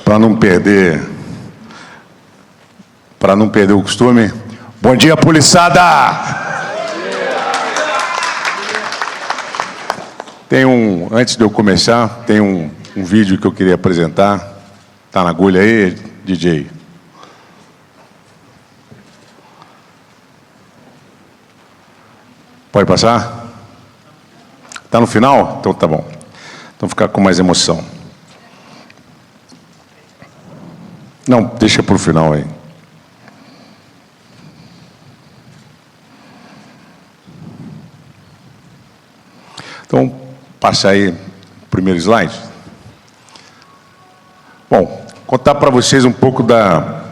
Para não perder o costume. Bom dia, poliçada! Antes de eu começar, tem um vídeo que eu queria apresentar. Tá na agulha aí, DJ? Pode passar? Tá no final? Então tá bom. Então ficar com mais emoção. Não, deixa para o final aí. Então, passa aí o primeiro slide. Bom, contar para vocês um pouco da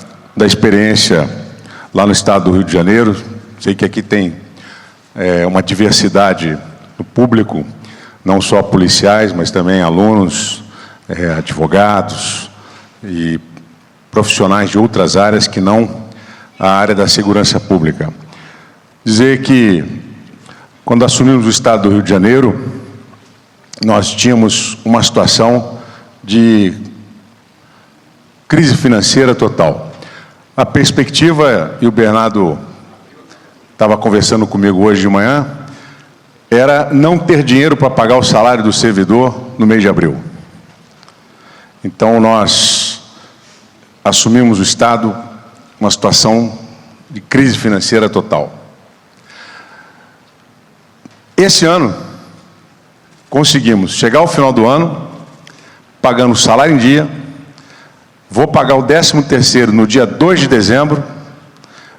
experiência lá no estado do Rio de Janeiro. Sei que aqui tem uma diversidade no público, não só policiais, mas também alunos, advogados e profissionais de outras áreas que não a área da segurança pública. Dizer que, quando assumimos o estado do Rio de Janeiro, nós tínhamos uma situação de crise financeira total. A perspectiva, e o Bernardo estava conversando comigo hoje de manhã, era não ter dinheiro para pagar o salário do servidor no mês de abril. Então, nós assumimos o estado uma situação de crise financeira total. Esse ano, conseguimos chegar ao final do ano, pagando o salário em dia, vou pagar o 13º no dia 2 de dezembro,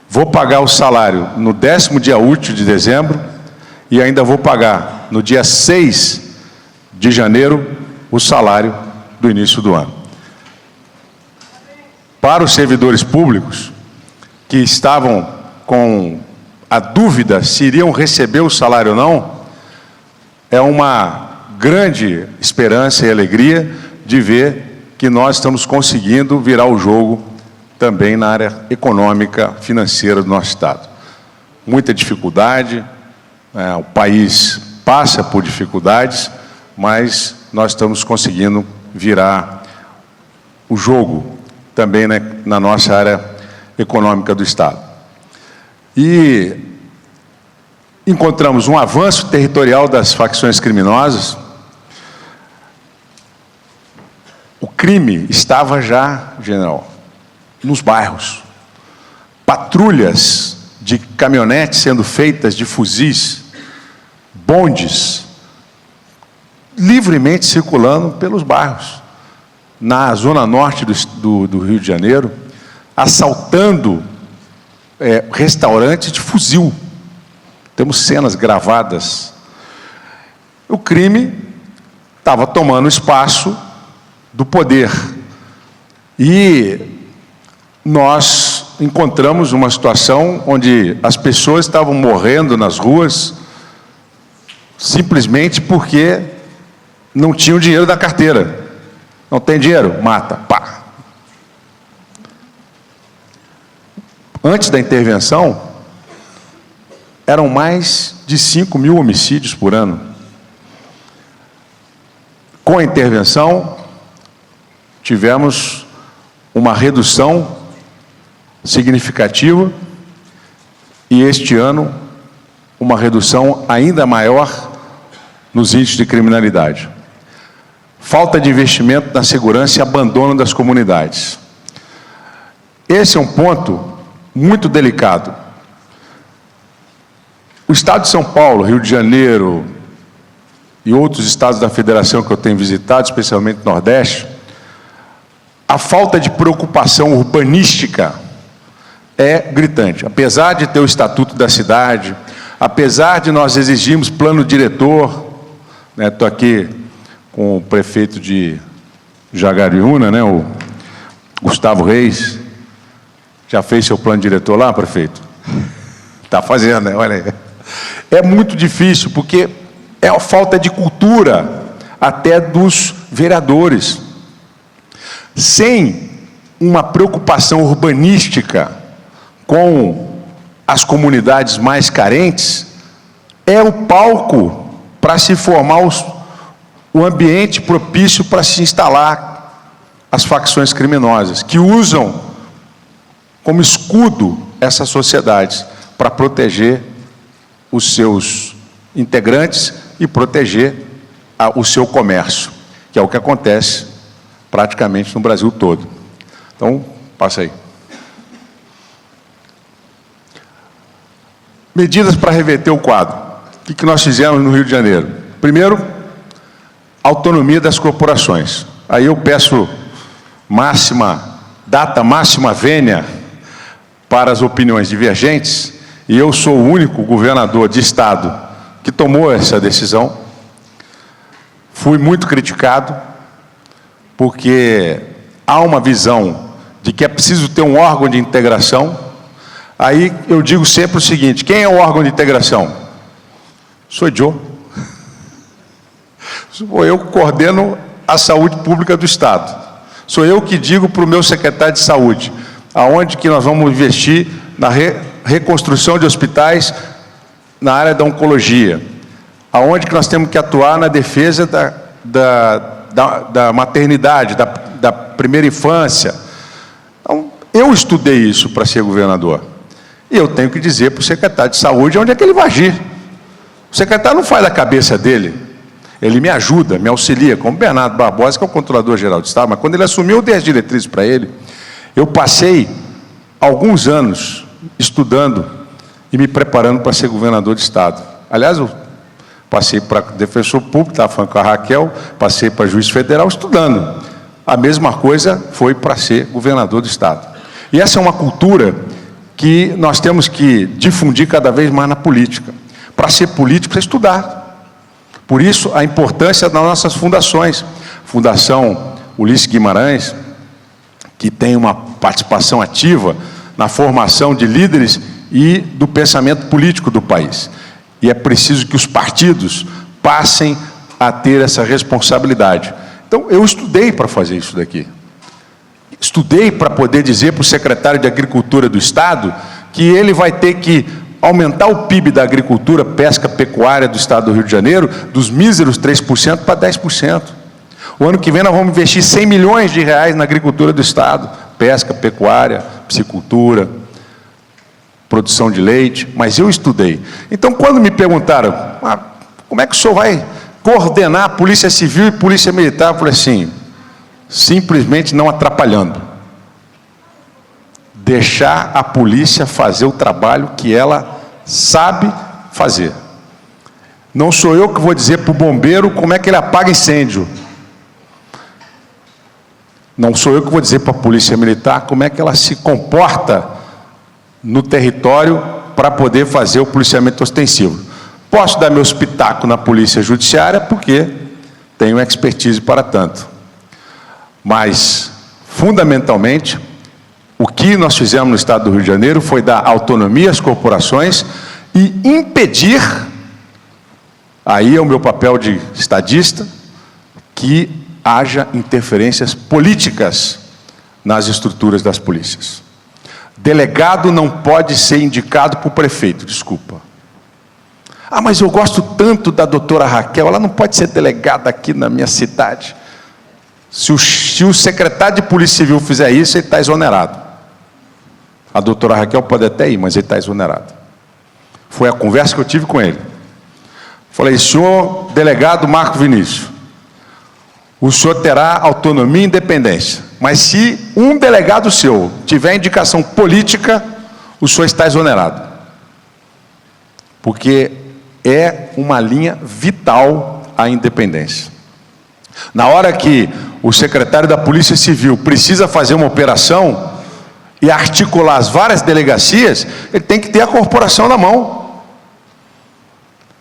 vou pagar o salário no 10º dia útil de dezembro e ainda vou pagar no dia 6 de janeiro o salário do início do ano. Para os servidores públicos que estavam com a dúvida se iriam receber o salário ou não, é uma grande esperança e alegria de ver que nós estamos conseguindo virar o jogo também na área econômica, financeira do nosso estado. Muita dificuldade, o país passa por dificuldades, mas nós estamos conseguindo virar o jogo também na nossa área econômica do estado. E encontramos um avanço territorial das facções criminosas. O crime estava já, general, nos bairros. Patrulhas de caminhonetes sendo feitas, de fuzis, bondes, livremente circulando pelos bairros. Na zona norte do Rio de Janeiro, assaltando restaurantes de fuzil. Temos cenas gravadas. O crime estava tomando espaço do poder. E nós encontramos uma situação onde as pessoas estavam morrendo nas ruas simplesmente porque não tinham dinheiro da carteira. Não tem dinheiro? Mata. Pá. Antes da intervenção, eram mais de 5.000 homicídios por ano. Com a intervenção, tivemos uma redução significativa e este ano uma redução ainda maior nos índices de criminalidade. Falta de investimento na segurança e abandono das comunidades. Esse é um ponto muito delicado. O estado de São Paulo, Rio de Janeiro e outros estados da federação que eu tenho visitado, especialmente no Nordeste, a falta de preocupação urbanística é gritante. Apesar de ter o Estatuto da Cidade, apesar de nós exigirmos plano diretor, estou aqui com o prefeito de Jaguariúna, o Gustavo Reis. Já fez seu plano diretor lá, prefeito? Está fazendo, né? Olha aí. É muito difícil, porque é a falta de cultura até dos vereadores. Sem uma preocupação urbanística com as comunidades mais carentes, é o palco para se formar o ambiente propício para se instalar as facções criminosas, que usam como escudo essas sociedades para proteger os seus integrantes e proteger o seu comércio, que é o que acontece praticamente no Brasil todo. Então, passa aí. Medidas para reverter o quadro. O que nós fizemos no Rio de Janeiro? Primeiro, autonomia das corporações. Aí eu peço data máxima vênia para as opiniões divergentes, e eu sou o único governador de estado que tomou essa decisão. Fui muito criticado, porque há uma visão de que é preciso ter um órgão de integração. Aí eu digo sempre o seguinte: quem é o órgão de integração? Sou eu. Sou eu que coordeno a saúde pública do Estado. Sou eu que digo para o meu secretário de saúde aonde que nós vamos investir na reconstrução de hospitais na área da oncologia, aonde que nós temos que atuar na defesa da maternidade, da primeira infância. Então, eu estudei isso para ser governador. E eu tenho que dizer para o secretário de saúde onde é que ele vai agir. O secretário não faz da cabeça dele. Ele me ajuda, me auxilia, como Bernardo Barbosa, que é o controlador-geral de Estado, mas quando ele assumiu, eu dei as diretrizes para ele. Eu passei alguns anos estudando e me preparando para ser governador de Estado. Aliás, eu passei para defensor público, estava falando com a Raquel, passei para juiz federal estudando. A mesma coisa foi para ser governador do Estado. E essa é uma cultura que nós temos que difundir cada vez mais na política. Para ser político, precisa estudar. Por isso, a importância das nossas fundações. Fundação Ulisses Guimarães, que tem uma participação ativa na formação de líderes e do pensamento político do país. E é preciso que os partidos passem a ter essa responsabilidade. Então, eu estudei para fazer isso daqui. Estudei para poder dizer para o secretário de Agricultura do Estado que ele vai ter que aumentar o PIB da agricultura, pesca, pecuária do Estado do Rio de Janeiro, dos míseros 3% para 10%. O ano que vem nós vamos investir 100 milhões de reais na agricultura do Estado, pesca, pecuária, piscicultura, produção de leite, mas eu estudei. Então, quando me perguntaram, como é que o senhor vai coordenar a Polícia Civil e Polícia Militar, eu falei assim, simplesmente não atrapalhando. Deixar a polícia fazer o trabalho que ela sabe fazer. Não sou eu que vou dizer para o bombeiro como é que ele apaga incêndio. Não sou eu que vou dizer para a Polícia Militar como é que ela se comporta no território para poder fazer o policiamento ostensivo. Posso dar meu espetáculo na Polícia Judiciária porque tenho expertise para tanto. Mas, fundamentalmente, o que nós fizemos no Estado do Rio de Janeiro foi dar autonomia às corporações e impedir, aí é o meu papel de estadista, que haja interferências políticas nas estruturas das polícias. Delegado não pode ser indicado por prefeito, desculpa. Mas eu gosto tanto da doutora Raquel, ela não pode ser delegada aqui na minha cidade. Se o secretário de Polícia Civil fizer isso, ele está exonerado. A doutora Raquel pode até ir, mas ele está exonerado. Foi a conversa que eu tive com ele. Falei, senhor delegado Marco Vinícius, o senhor terá autonomia e independência, mas se um delegado seu tiver indicação política, o senhor está exonerado. Porque é uma linha vital a independência. Na hora que o secretário da Polícia Civil precisa fazer uma operação e articular as várias delegacias, ele tem que ter a corporação na mão.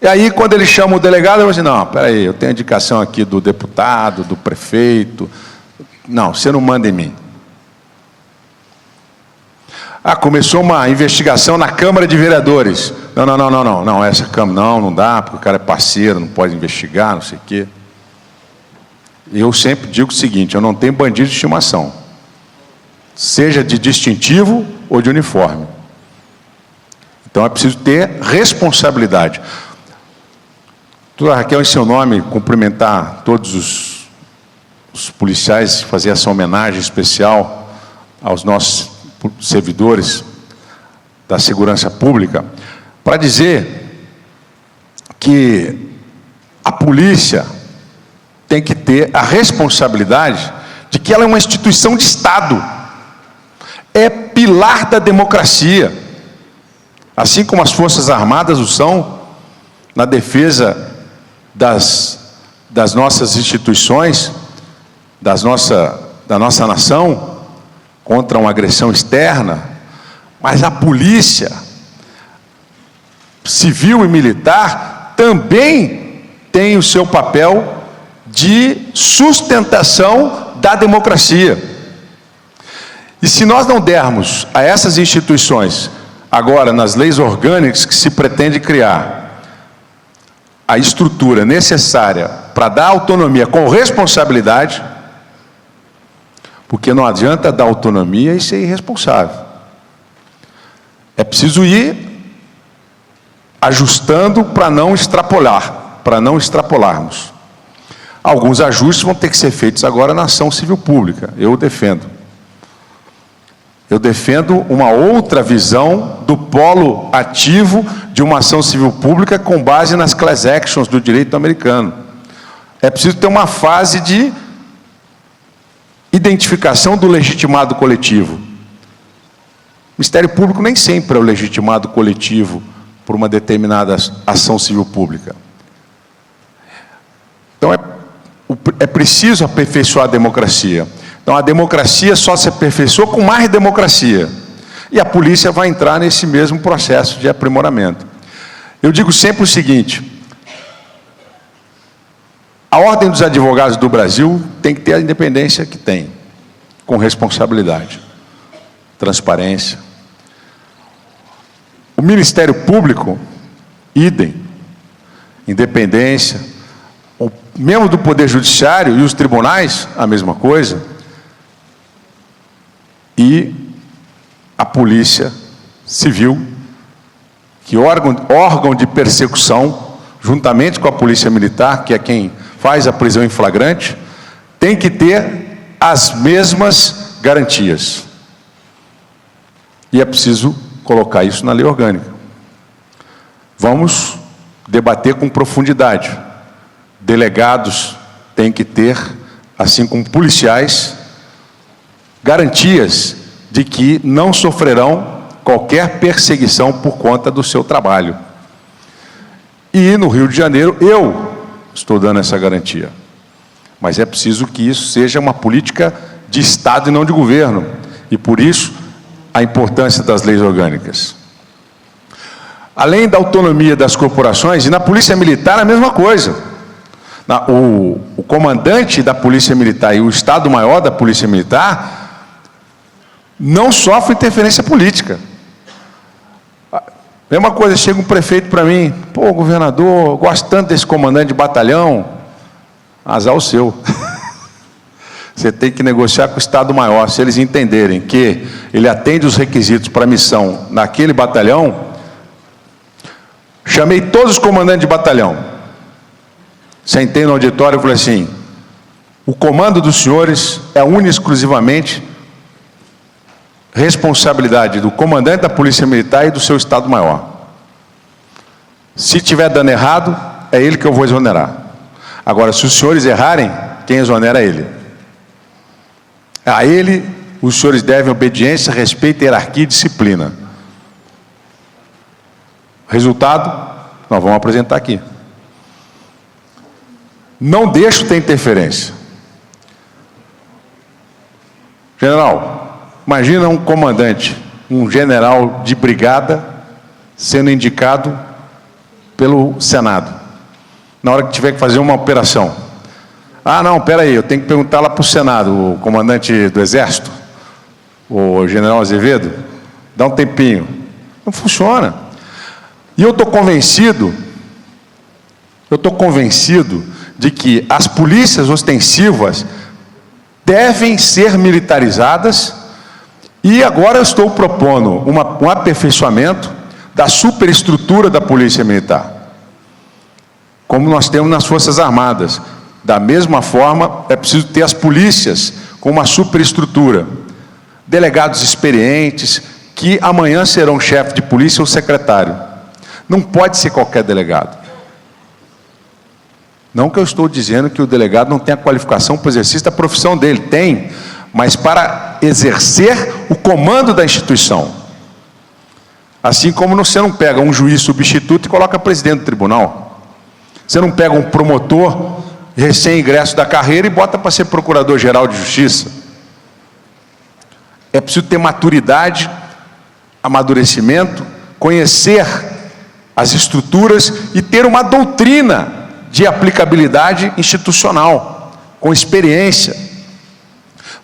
E aí, quando ele chama o delegado, ele vai dizer, não, peraí, eu tenho a indicação aqui do deputado, do prefeito. Não, você não manda em mim. Começou uma investigação na Câmara de Vereadores. Não, essa Câmara não dá, porque o cara é parceiro, não pode investigar, não sei o quê. Eu sempre digo o seguinte, eu não tenho bandido de estimação, seja de distintivo ou de uniforme. Então é preciso ter responsabilidade. Doutora Raquel, em seu nome, cumprimentar todos os policiais, fazer essa homenagem especial aos nossos servidores da segurança pública, para dizer que a polícia tem que ter a responsabilidade de que ela é uma instituição de Estado, é pilar da democracia, assim como as Forças Armadas o são, na defesa das nossas instituições, da nossa nação, contra uma agressão externa. Mas a polícia civil e militar também tem o seu papel de sustentação da democracia. E se nós não dermos a essas instituições, agora nas leis orgânicas que se pretende criar, a estrutura necessária para dar autonomia com responsabilidade, porque não adianta dar autonomia e ser irresponsável. É preciso ir ajustando para não extrapolarmos. Alguns ajustes vão ter que ser feitos agora na ação civil pública, eu defendo. Eu defendo uma outra visão do polo ativo de uma ação civil pública com base nas class actions do direito americano. É preciso ter uma fase de identificação do legitimado coletivo. O Ministério Público nem sempre é o legitimado coletivo por uma determinada ação civil pública. Então é preciso aperfeiçoar a democracia. Então, a democracia só se aperfeiçoa com mais democracia. E a polícia vai entrar nesse mesmo processo de aprimoramento. Eu digo sempre o seguinte: a Ordem dos Advogados do Brasil tem que ter a independência que tem, com responsabilidade, transparência. O Ministério Público, idem, independência. O membro do Poder Judiciário e os tribunais, a mesma coisa. E a Polícia Civil, que órgão de persecução, juntamente com a Polícia Militar, que é quem faz a prisão em flagrante, tem que ter as mesmas garantias. E é preciso colocar isso na lei orgânica. Vamos debater com profundidade. Delegados têm que ter, assim como policiais, garantias de que não sofrerão qualquer perseguição por conta do seu trabalho. E no Rio de Janeiro, eu estou dando essa garantia. Mas é preciso que isso seja uma política de Estado e não de governo. E por isso, a importância das leis orgânicas. Além da autonomia das corporações, e na Polícia Militar a mesma coisa. O comandante da Polícia Militar e o Estado-Maior da Polícia Militar não sofre interferência política. Mesma coisa, chega um prefeito para mim: pô, governador, eu gosto tanto desse comandante de batalhão. Azar o seu. Você tem que negociar com o Estado-Maior. Se eles entenderem que ele atende os requisitos para a missão naquele batalhão. Chamei todos os comandantes de batalhão. Sentei no auditório e falei assim: o comando dos senhores é único e exclusivamente responsabilidade do comandante da Polícia Militar e do seu Estado-Maior. Se tiver dando errado, é ele que eu vou exonerar. Agora, se os senhores errarem, quem exonera é ele. A ele, os senhores devem obediência, respeito, hierarquia e disciplina. Resultado, nós vamos apresentar aqui. Não deixo ter interferência. General, imagina um comandante, um general de brigada, sendo indicado pelo Senado, na hora que tiver que fazer uma operação. Ah, não, espera aí, eu tenho que perguntar lá para o Senado, o comandante do Exército, o general Azevedo, dá um tempinho. Não funciona. E eu estou convencido de que as polícias ostensivas devem ser militarizadas. E agora eu estou propondo um aperfeiçoamento da superestrutura da Polícia Militar. como nós temos nas Forças Armadas. Da mesma forma, é preciso ter as polícias com uma superestrutura. Delegados experientes, que amanhã serão chefe de polícia ou secretário. Não pode ser qualquer delegado. Não que eu estou dizendo que o delegado não tenha qualificação para o exercício da profissão dele, tem, mas para exercer o comando da instituição. Assim como você não pega um juiz substituto e coloca presidente do tribunal. Você não pega um promotor recém-ingresso da carreira e bota para ser procurador-geral de justiça. É preciso ter maturidade, amadurecimento, conhecer as estruturas e ter uma doutrina de aplicabilidade institucional, com experiência.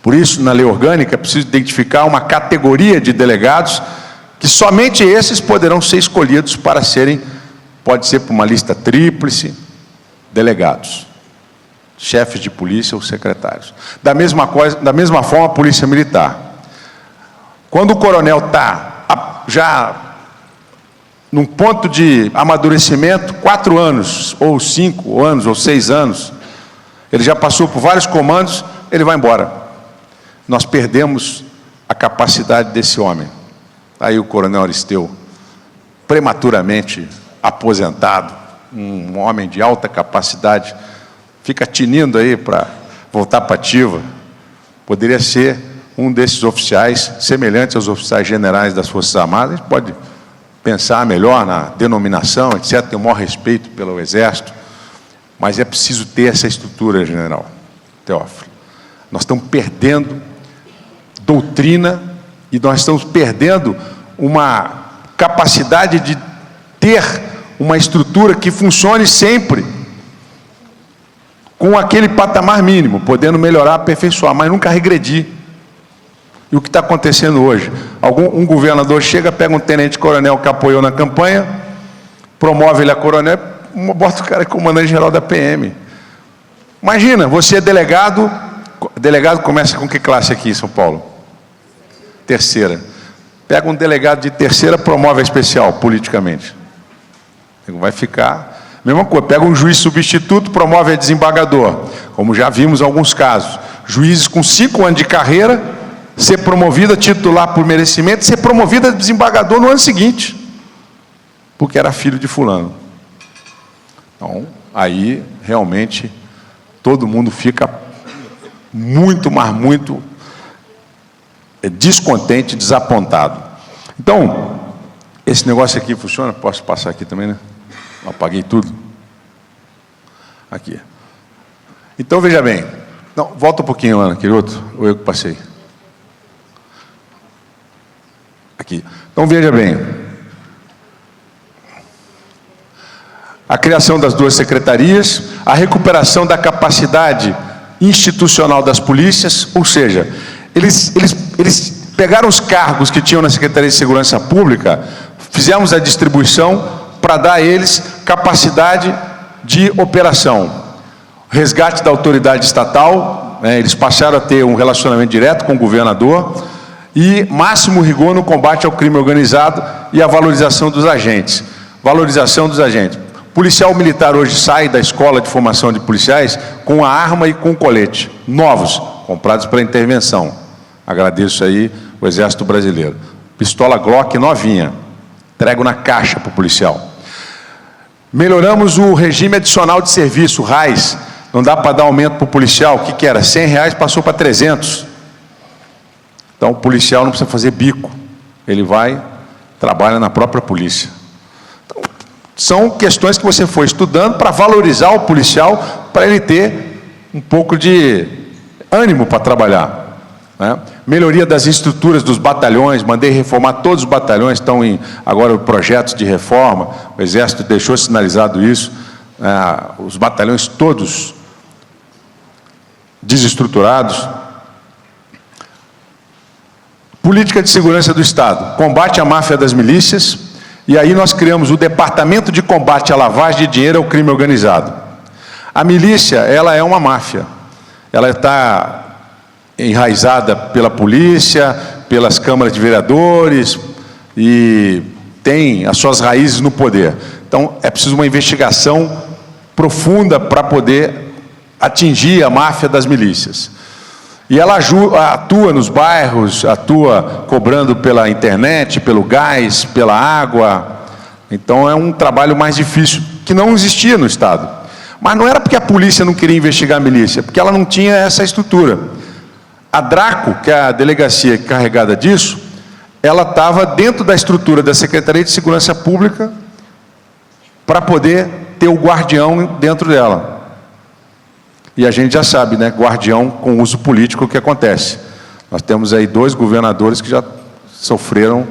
Por isso, na lei orgânica, é preciso identificar uma categoria de delegados que somente esses poderão ser escolhidos para serem, pode ser por uma lista tríplice, delegados, chefes de polícia ou secretários. Da mesma forma, a polícia militar. Quando o coronel está já num ponto de amadurecimento, 4 anos, ou 5 anos, ou 6 anos, ele já passou por vários comandos, ele vai embora. Nós perdemos a capacidade desse homem. Aí o coronel Aristeu, prematuramente aposentado, um homem de alta capacidade, fica tinindo aí para voltar para a ativa. Poderia ser um desses oficiais, semelhantes aos oficiais generais das Forças Armadas. A gente pode pensar melhor na denominação, etc., tem o maior respeito pelo Exército, mas é preciso ter essa estrutura, general Teófilo. Nós estamos perdendo doutrina e nós estamos perdendo uma capacidade de ter uma estrutura que funcione sempre com aquele patamar mínimo, podendo melhorar, aperfeiçoar, mas nunca regredir. E o que está acontecendo hoje? Um governador chega, pega um tenente-coronel que apoiou na campanha, promove ele a coronel, bota o cara comandante-geral da PM. Imagina, você é delegado começa com que classe aqui em São Paulo? Terceira. Pega um delegado de terceira, promove a especial, politicamente. Vai ficar... Mesma coisa, pega um juiz substituto, promove a desembargador. Como já vimos em alguns casos. Juízes com 5 anos de carreira, ser promovido a titular por merecimento, ser promovido a desembargador no ano seguinte, porque era filho de fulano. Então, aí, realmente, todo mundo fica muito, mas muito descontente, desapontado. Então, esse negócio aqui funciona? Posso passar aqui também, né? Apaguei tudo. Aqui. Então, veja bem. Não, volta um pouquinho, Ana, aquele outro, ou eu que passei. Aqui. Então, veja bem. A criação das 2 secretarias, a recuperação da capacidade institucional das polícias, ou seja, eles pegaram os cargos que tinham na Secretaria de Segurança Pública, fizemos a distribuição para dar a eles capacidade de operação. Resgate da autoridade estatal, eles passaram a ter um relacionamento direto com o governador, e máximo rigor no combate ao crime organizado e a valorização dos agentes. Valorização dos agentes. Policial militar hoje sai da escola de formação de policiais com a arma e com colete, novos, comprados para intervenção. Agradeço aí o Exército Brasileiro. Pistola Glock novinha, entrego na caixa para o policial. Melhoramos o regime adicional de serviço, RAIS. Não dá para dar aumento para o policial, o que era? R$100 passou para 300. Então, o policial não precisa fazer bico. Ele vai, trabalha na própria polícia. Então, são questões que você foi estudando para valorizar o policial, para ele ter um pouco de ânimo para trabalhar. Né? Melhoria das estruturas dos batalhões, mandei reformar todos os batalhões, estão em agora projetos de reforma, o Exército deixou sinalizado isso, os batalhões todos desestruturados. Política de segurança do Estado, combate à máfia das milícias, e aí nós criamos o Departamento de Combate à Lavagem de Dinheiro ao Crime Organizado. A milícia, ela é uma máfia, ela está enraizada pela polícia, pelas câmaras de vereadores, e tem as suas raízes no poder. Então, é preciso uma investigação profunda para poder atingir a máfia das milícias. E ela atua nos bairros, atua cobrando pela internet, pelo gás, pela água. Então é um trabalho mais difícil, que não existia no Estado. Mas não era porque a polícia não queria investigar a milícia, porque ela não tinha essa estrutura. A DRACO, que é a delegacia encarregada disso, ela estava dentro da estrutura da Secretaria de Segurança Pública para poder ter o guardião dentro dela. E a gente já sabe, né, guardião com uso político, o que acontece. Nós temos aí 2 governadores que já sofreram,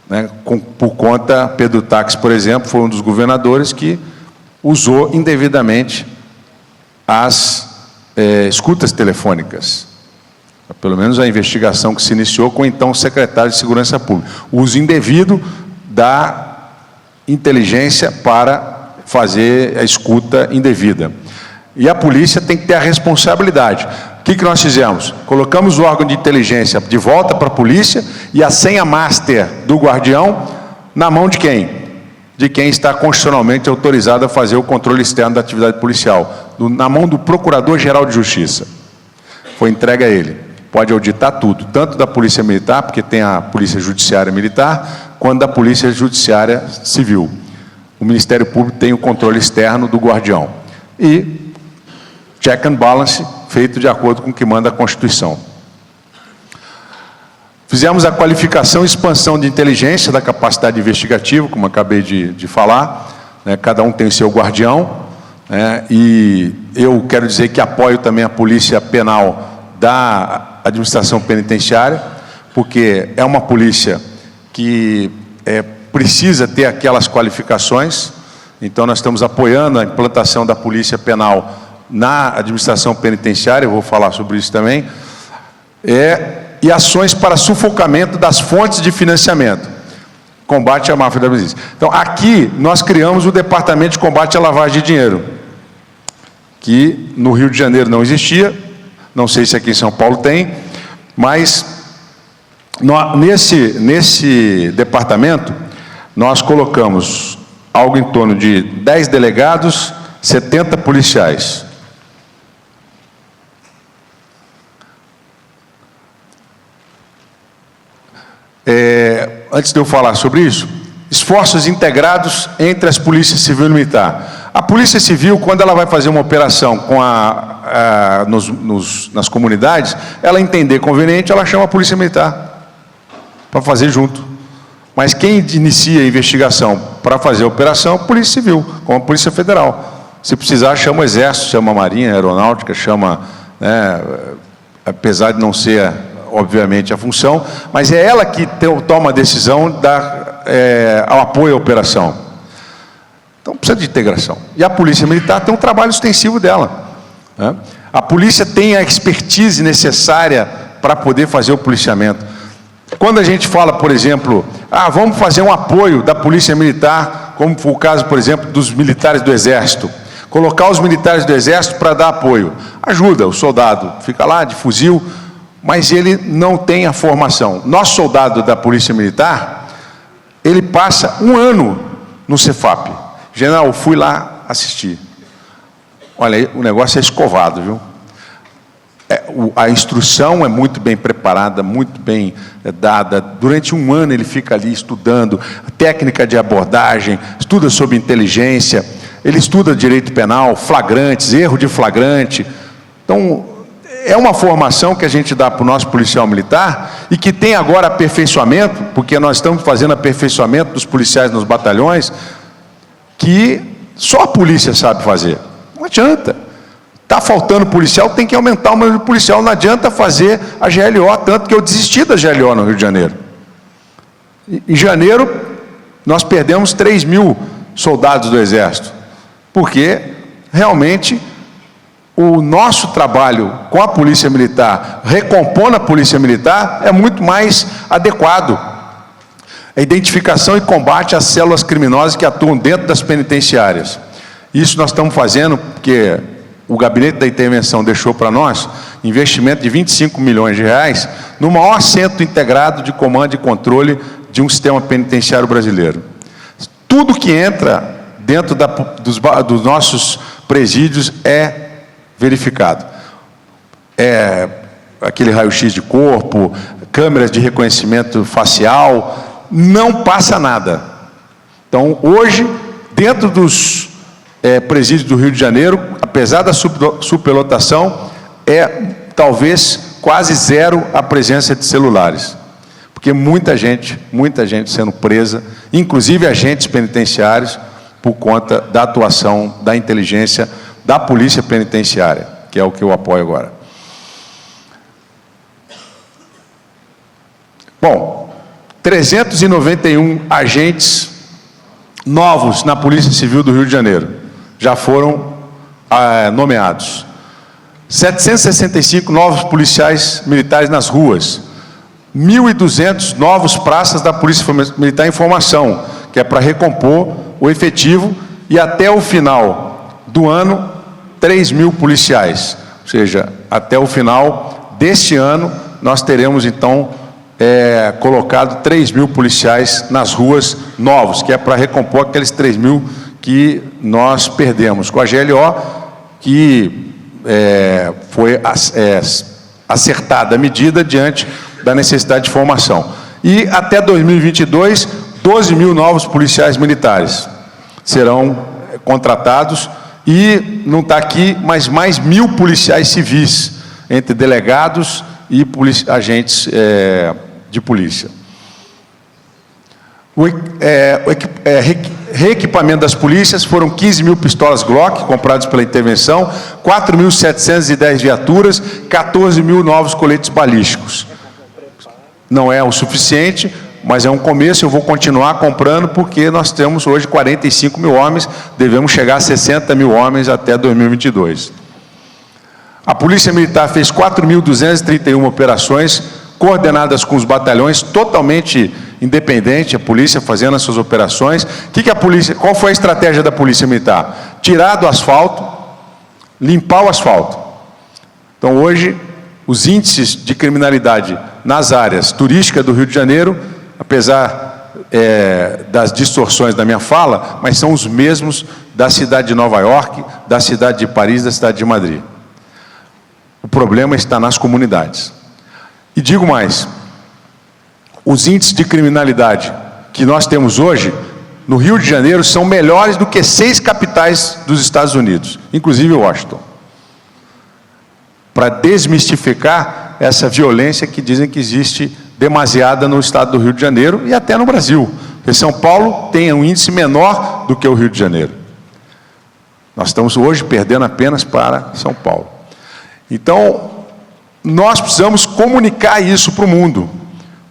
né, por conta, Pedro Táxi, por exemplo, foi um dos governadores que usou indevidamente as escutas telefônicas. Pelo menos a investigação que se iniciou com o então secretário de Segurança Pública. O uso indevido da inteligência para fazer a escuta indevida. E a polícia tem que ter a responsabilidade. O que nós fizemos? Colocamos o órgão de inteligência de volta para a polícia e a senha master do guardião na mão de quem? De quem está constitucionalmente autorizado a fazer o controle externo da atividade policial. Na mão do Procurador-Geral de Justiça. Foi entregue a ele. Pode auditar tudo, tanto da Polícia Militar, porque tem a Polícia Judiciária Militar, quanto da Polícia Judiciária Civil. O Ministério Público tem o controle externo do guardião. E check and balance, feito de acordo com o que manda a Constituição. Fizemos a qualificação e expansão de inteligência da capacidade investigativa, como acabei de falar, né, cada um tem o seu guardião, né, e eu quero dizer que apoio também a Polícia Penal da administração penitenciária, porque é uma polícia que precisa ter aquelas qualificações. Então nós estamos apoiando a implantação da Polícia Penal na administração penitenciária, eu vou falar sobre isso também, e ações para sufocamento das fontes de financiamento, combate à máfia da milícia. Então aqui nós criamos o Departamento de Combate à Lavagem de Dinheiro, que no Rio de Janeiro não existia. Não sei se aqui em São Paulo tem, mas nesse departamento nós colocamos algo em torno de 10 delegados, 70 policiais. Antes de eu falar sobre isso, esforços integrados entre as polícias civil e militar. A Polícia Civil, quando ela vai fazer uma operação com nas comunidades, ela entender conveniente, ela chama a Polícia Militar para fazer junto. Mas quem inicia a investigação para fazer a operação é a Polícia Civil, como a Polícia Federal. Se precisar, chama o Exército, chama a Marinha, a Aeronáutica, chama, né, apesar de não ser, obviamente, a função, mas é ela que toma a decisão ao apoio à operação. Então, precisa de integração. E a Polícia Militar tem um trabalho extensivo dela, né? A polícia tem a expertise necessária para poder fazer o policiamento. Quando a gente fala, por exemplo, vamos fazer um apoio da Polícia Militar, como foi o caso, por exemplo, dos militares do Exército, colocar os militares do Exército para dar apoio. Ajuda, o soldado fica lá de fuzil, mas ele não tem a formação. Nosso soldado da Polícia Militar, ele passa 1 ano no Cefap. General, eu fui lá assistir. Olha aí, o negócio é escovado, viu? A instrução é muito bem preparada, muito bem dada. Durante 1 ano ele fica ali estudando técnica de abordagem, estuda sobre inteligência, ele estuda direito penal, flagrantes, erro de flagrante. Então, é uma formação que a gente dá para o nosso policial militar e que tem agora aperfeiçoamento, porque nós estamos fazendo aperfeiçoamento dos policiais nos batalhões, que só a polícia sabe fazer. Não adianta. Está faltando policial, tem que aumentar o número de policial. Não adianta fazer a GLO, tanto que eu desisti da GLO no Rio de Janeiro. Em janeiro, nós perdemos 3.000 soldados do Exército, porque realmente o nosso trabalho com a Polícia Militar, recompondo a Polícia Militar, é muito mais adequado. A identificação e combate às células criminosas que atuam dentro das penitenciárias. Isso nós estamos fazendo porque o Gabinete da Intervenção deixou para nós investimento de 25 milhões de reais no maior centro integrado de comando e controle de um sistema penitenciário brasileiro. Tudo que entra dentro dos nossos presídios é verificado. Aquele raio-x de corpo, câmeras de reconhecimento facial, não passa nada. Então, hoje, dentro dos presídios do Rio de Janeiro, apesar da superlotação, talvez quase zero a presença de celulares. Porque muita gente sendo presa, inclusive agentes penitenciários, por conta da atuação da inteligência da polícia penitenciária, que é o que eu apoio agora. Bom, 391 agentes novos na Polícia Civil do Rio de Janeiro já foram nomeados. 765 novos policiais militares nas ruas. 1.200 novos praças da Polícia Militar em formação, que é para recompor o efetivo, e até o final do ano, 3.000 policiais. Ou seja, até o final deste ano, nós teremos, então, colocado 3.000 policiais nas ruas novos, que é para recompor aqueles 3.000 que nós perdemos. Com a GLO, que foi acertada a medida diante da necessidade de formação. E até 2022, 12.000 novos policiais militares serão contratados, e não está aqui, mas mais 1.000 policiais civis, entre delegados e agentes de polícia. O reequipamento das polícias foram 15.000 pistolas Glock, compradas pela intervenção, 4.710 viaturas, 14.000 novos coletes balísticos. Não é o suficiente, mas é um começo. Eu vou continuar comprando, porque nós temos hoje 45.000 homens, devemos chegar a 60.000 homens até 2022. A Polícia Militar fez 4.231 operações, coordenadas com os batalhões, totalmente independente, a polícia fazendo as suas operações. Qual foi a estratégia da Polícia Militar? Tirar do asfalto, limpar o asfalto. Então, hoje, os índices de criminalidade nas áreas turísticas do Rio de Janeiro, apesar das distorções da minha fala, mas são os mesmos da cidade de Nova York, da cidade de Paris, da cidade de Madrid. O problema está nas comunidades. E digo mais, os índices de criminalidade que nós temos hoje, no Rio de Janeiro, são melhores do que 6 capitais dos Estados Unidos, inclusive Washington. Para desmistificar essa violência que dizem que existe demasiada no estado do Rio de Janeiro e até no Brasil. Porque São Paulo tem um índice menor do que o Rio de Janeiro. Nós estamos hoje perdendo apenas para São Paulo. Então, nós precisamos comunicar isso para o mundo,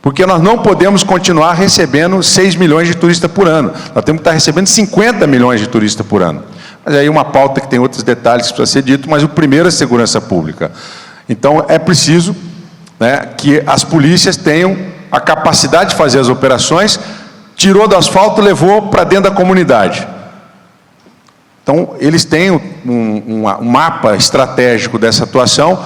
porque nós não podemos continuar recebendo 6 milhões de turistas por ano. Nós temos que estar recebendo 50 milhões de turistas por ano. Mas aí uma pauta que tem outros detalhes que precisa ser dito, mas o primeiro é a segurança pública. Então, é preciso, né, que as polícias tenham a capacidade de fazer as operações, tirou do asfalto, levou para dentro da comunidade. Então, eles têm um mapa estratégico dessa atuação.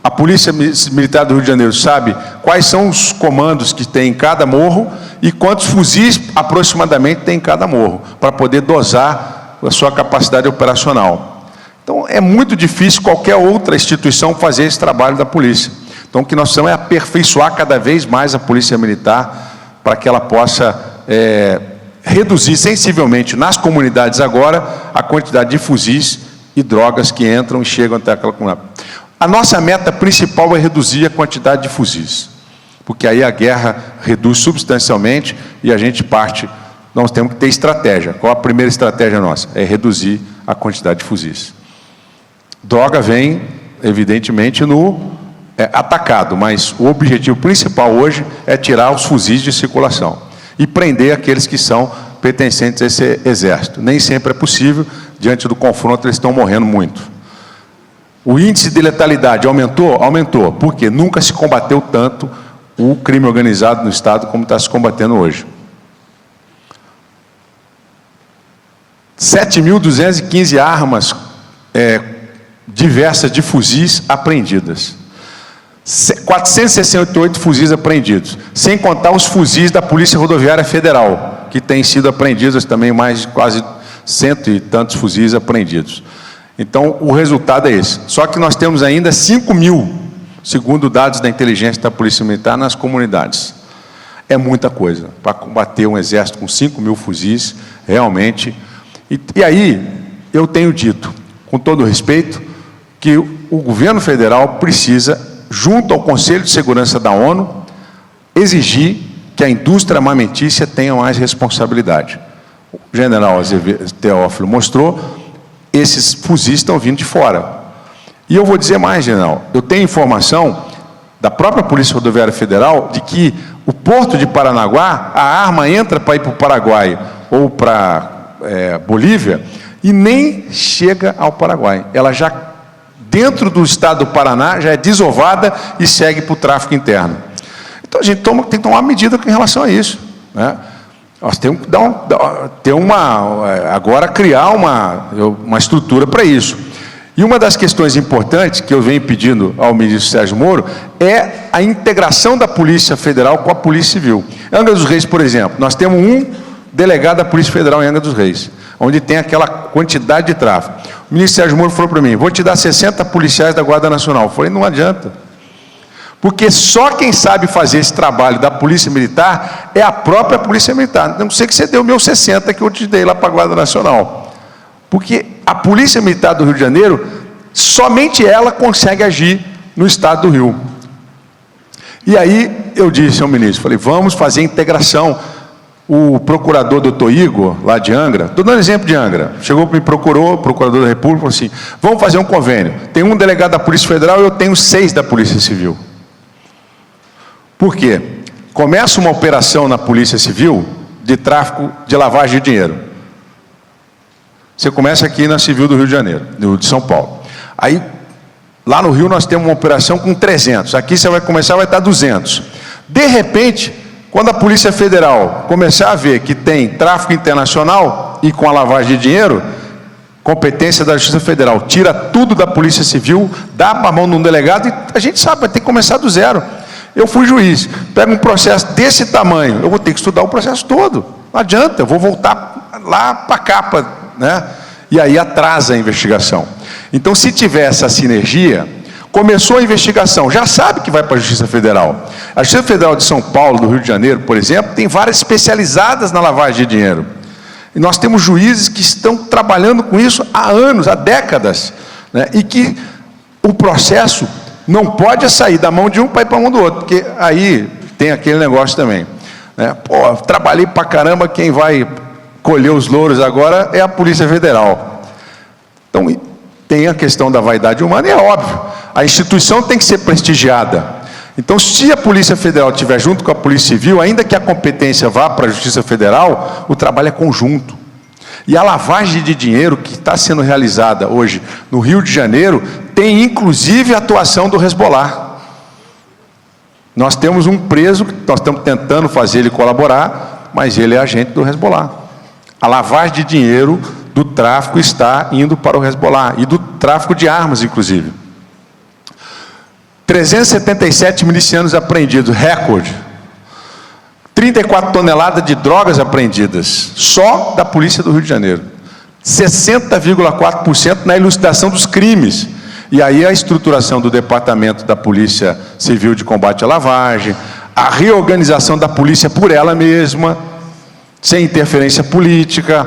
A Polícia Militar do Rio de Janeiro sabe quais são os comandos que tem em cada morro e quantos fuzis aproximadamente tem em cada morro, para poder dosar a sua capacidade operacional. Então, é muito difícil qualquer outra instituição fazer esse trabalho da polícia. Então, o que nós precisamos é aperfeiçoar cada vez mais a Polícia Militar, para que ela possa reduzir sensivelmente nas comunidades agora a quantidade de fuzis e drogas que entram e chegam até aquela comunidade. A nossa meta principal é reduzir a quantidade de fuzis, porque aí a guerra reduz substancialmente e a gente parte. Nós temos que ter estratégia. Qual a primeira estratégia nossa? É reduzir a quantidade de fuzis. Droga vem, evidentemente, no atacado, mas o objetivo principal hoje é tirar os fuzis de circulação e prender aqueles que são pertencentes a esse exército. Nem sempre é possível, diante do confronto eles estão morrendo muito. O índice de letalidade aumentou? Aumentou, porque nunca se combateu tanto o crime organizado no Estado como está se combatendo hoje. 7.215 armas diversas de fuzis apreendidas. 468 fuzis apreendidos, sem contar os fuzis da Polícia Rodoviária Federal, que têm sido apreendidos também, mais de quase 100 e tantos fuzis apreendidos. Então, o resultado é esse. Só que nós temos ainda 5 mil, segundo dados da inteligência da Polícia Militar, nas comunidades. É muita coisa para combater um exército com 5 mil fuzis, realmente. E aí, eu tenho dito, com todo respeito, que o governo federal precisa, junto ao Conselho de Segurança da ONU, exigir que a indústria armamentícia tenha mais responsabilidade. O general Teófilo mostrou, esses fuzis estão vindo de fora. E eu vou dizer mais, general, eu tenho informação da própria Polícia Rodoviária Federal de que o porto de Paranaguá, a arma entra para ir para o Paraguai ou para Bolívia e nem chega ao Paraguai. Ela já, dentro do estado do Paraná, já é desovada e segue para o tráfico interno. Então, a gente tem que tomar medida em relação a isso, né? Nós temos que agora criar uma estrutura para isso. E uma das questões importantes que eu venho pedindo ao ministro Sérgio Moro é a integração da Polícia Federal com a Polícia Civil. Em Angra dos Reis, por exemplo, nós temos um delegado da Polícia Federal em Angra dos Reis, onde tem aquela quantidade de tráfico. O ministro Sérgio Moro falou para mim, vou te dar 60 policiais da Guarda Nacional. Eu falei, não adianta. Porque só quem sabe fazer esse trabalho da Polícia Militar é a própria Polícia Militar. Não sei que você deu meus 60 que eu te dei lá para a Guarda Nacional. Porque a Polícia Militar do Rio de Janeiro, somente ela consegue agir no estado do Rio. E aí eu disse ao ministro, falei, vamos fazer integração. O procurador doutor Igor, lá de Angra, estou dando exemplo de Angra, chegou, me procurou, o procurador da República, falou assim, vamos fazer um convênio. Tem um delegado da Polícia Federal e eu tenho 6 da Polícia Civil. Por quê? Começa uma operação na Polícia Civil de tráfico de lavagem de dinheiro. Você começa aqui na Civil do Rio de Janeiro, de São Paulo. Aí, lá no Rio, nós temos uma operação com 300. Aqui você vai começar, vai estar 200. De repente, quando a Polícia Federal começar a ver que tem tráfico internacional e com a lavagem de dinheiro, competência da Justiça Federal, tira tudo da Polícia Civil, dá a mão de um delegado e a gente sabe, vai ter que começar do zero. Eu fui juiz, pego um processo desse tamanho, eu vou ter que estudar o processo todo. Não adianta, eu vou voltar lá para a capa, né? E aí atrasa a investigação. Então, se tiver essa sinergia, começou a investigação, já sabe que vai para a Justiça Federal. A Justiça Federal de São Paulo, do Rio de Janeiro, por exemplo, tem várias especializadas na lavagem de dinheiro. E nós temos juízes que estão trabalhando com isso há anos, há décadas, né? E que o processo não pode sair da mão de um para ir para a mão do outro, porque aí tem aquele negócio também, né? Pô, trabalhei para caramba, quem vai colher os louros agora é a Polícia Federal. Então, tem a questão da vaidade humana, e é óbvio, a instituição tem que ser prestigiada. Então, se a Polícia Federal estiver junto com a Polícia Civil, ainda que a competência vá para a Justiça Federal, o trabalho é conjunto. E a lavagem de dinheiro que está sendo realizada hoje no Rio de Janeiro tem inclusive a atuação do Hezbollah. Nós temos um preso, que nós estamos tentando fazer ele colaborar, mas ele é agente do Hezbollah. A lavagem de dinheiro do tráfico está indo para o Hezbollah, e do tráfico de armas, inclusive. 377 milicianos apreendidos, recorde. 34 toneladas de drogas apreendidas, só da Polícia do Rio de Janeiro. 60,4% na elucidação dos crimes. E aí a estruturação do Departamento da Polícia Civil de Combate à Lavagem, a reorganização da polícia por ela mesma, sem interferência política,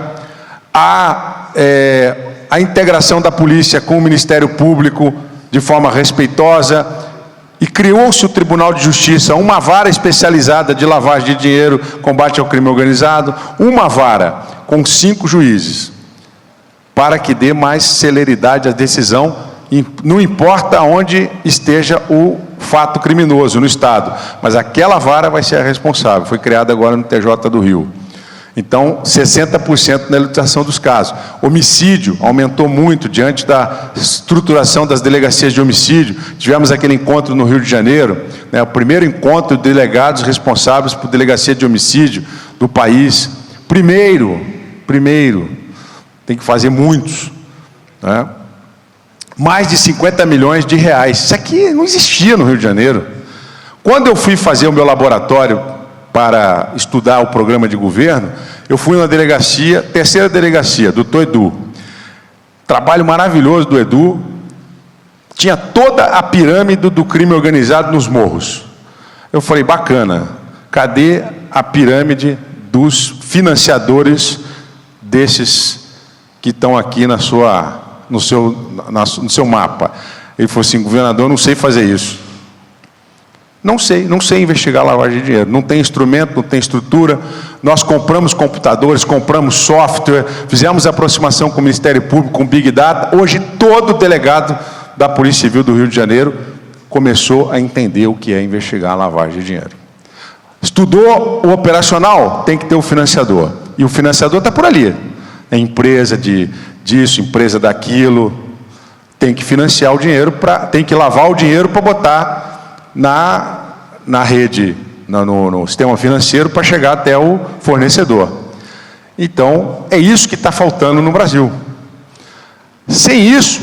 a integração da polícia com o Ministério Público de forma respeitosa, e criou-se o Tribunal de Justiça, uma vara especializada de lavagem de dinheiro, combate ao crime organizado, uma vara com 5 juízes, para que dê mais celeridade à decisão, não importa onde esteja o fato criminoso, no Estado, mas aquela vara vai ser a responsável, foi criada agora no TJ do Rio. Então, 60% na elucidação dos casos. Homicídio aumentou muito diante da estruturação das delegacias de homicídio. Tivemos aquele encontro no Rio de Janeiro, né, o primeiro encontro de delegados responsáveis por delegacia de homicídio do país. Primeiro, tem que fazer muitos, né? Mais de 50 milhões de reais. Isso aqui não existia no Rio de Janeiro. Quando eu fui fazer o meu laboratório para estudar o programa de governo, eu fui na delegacia, terceira delegacia, doutor Edu. Trabalho maravilhoso do Edu. Tinha toda a pirâmide do crime organizado nos morros. Eu falei, bacana, cadê a pirâmide dos financiadores desses que estão aqui no seu mapa? Ele falou assim, governador, eu não sei fazer isso. Não sei investigar lavagem de dinheiro. Não tem instrumento, não tem estrutura. Nós compramos computadores, compramos software, fizemos aproximação com o Ministério Público, com o Big Data. Hoje, todo delegado da Polícia Civil do Rio de Janeiro começou a entender o que é investigar a lavagem de dinheiro. Estudou o operacional, tem que ter o financiador. E o financiador está por ali. É empresa disso, empresa daquilo. Tem que financiar o dinheiro, tem que lavar o dinheiro para botar na rede, no sistema financeiro, para chegar até o fornecedor. Então, é isso que está faltando no Brasil. Sem isso,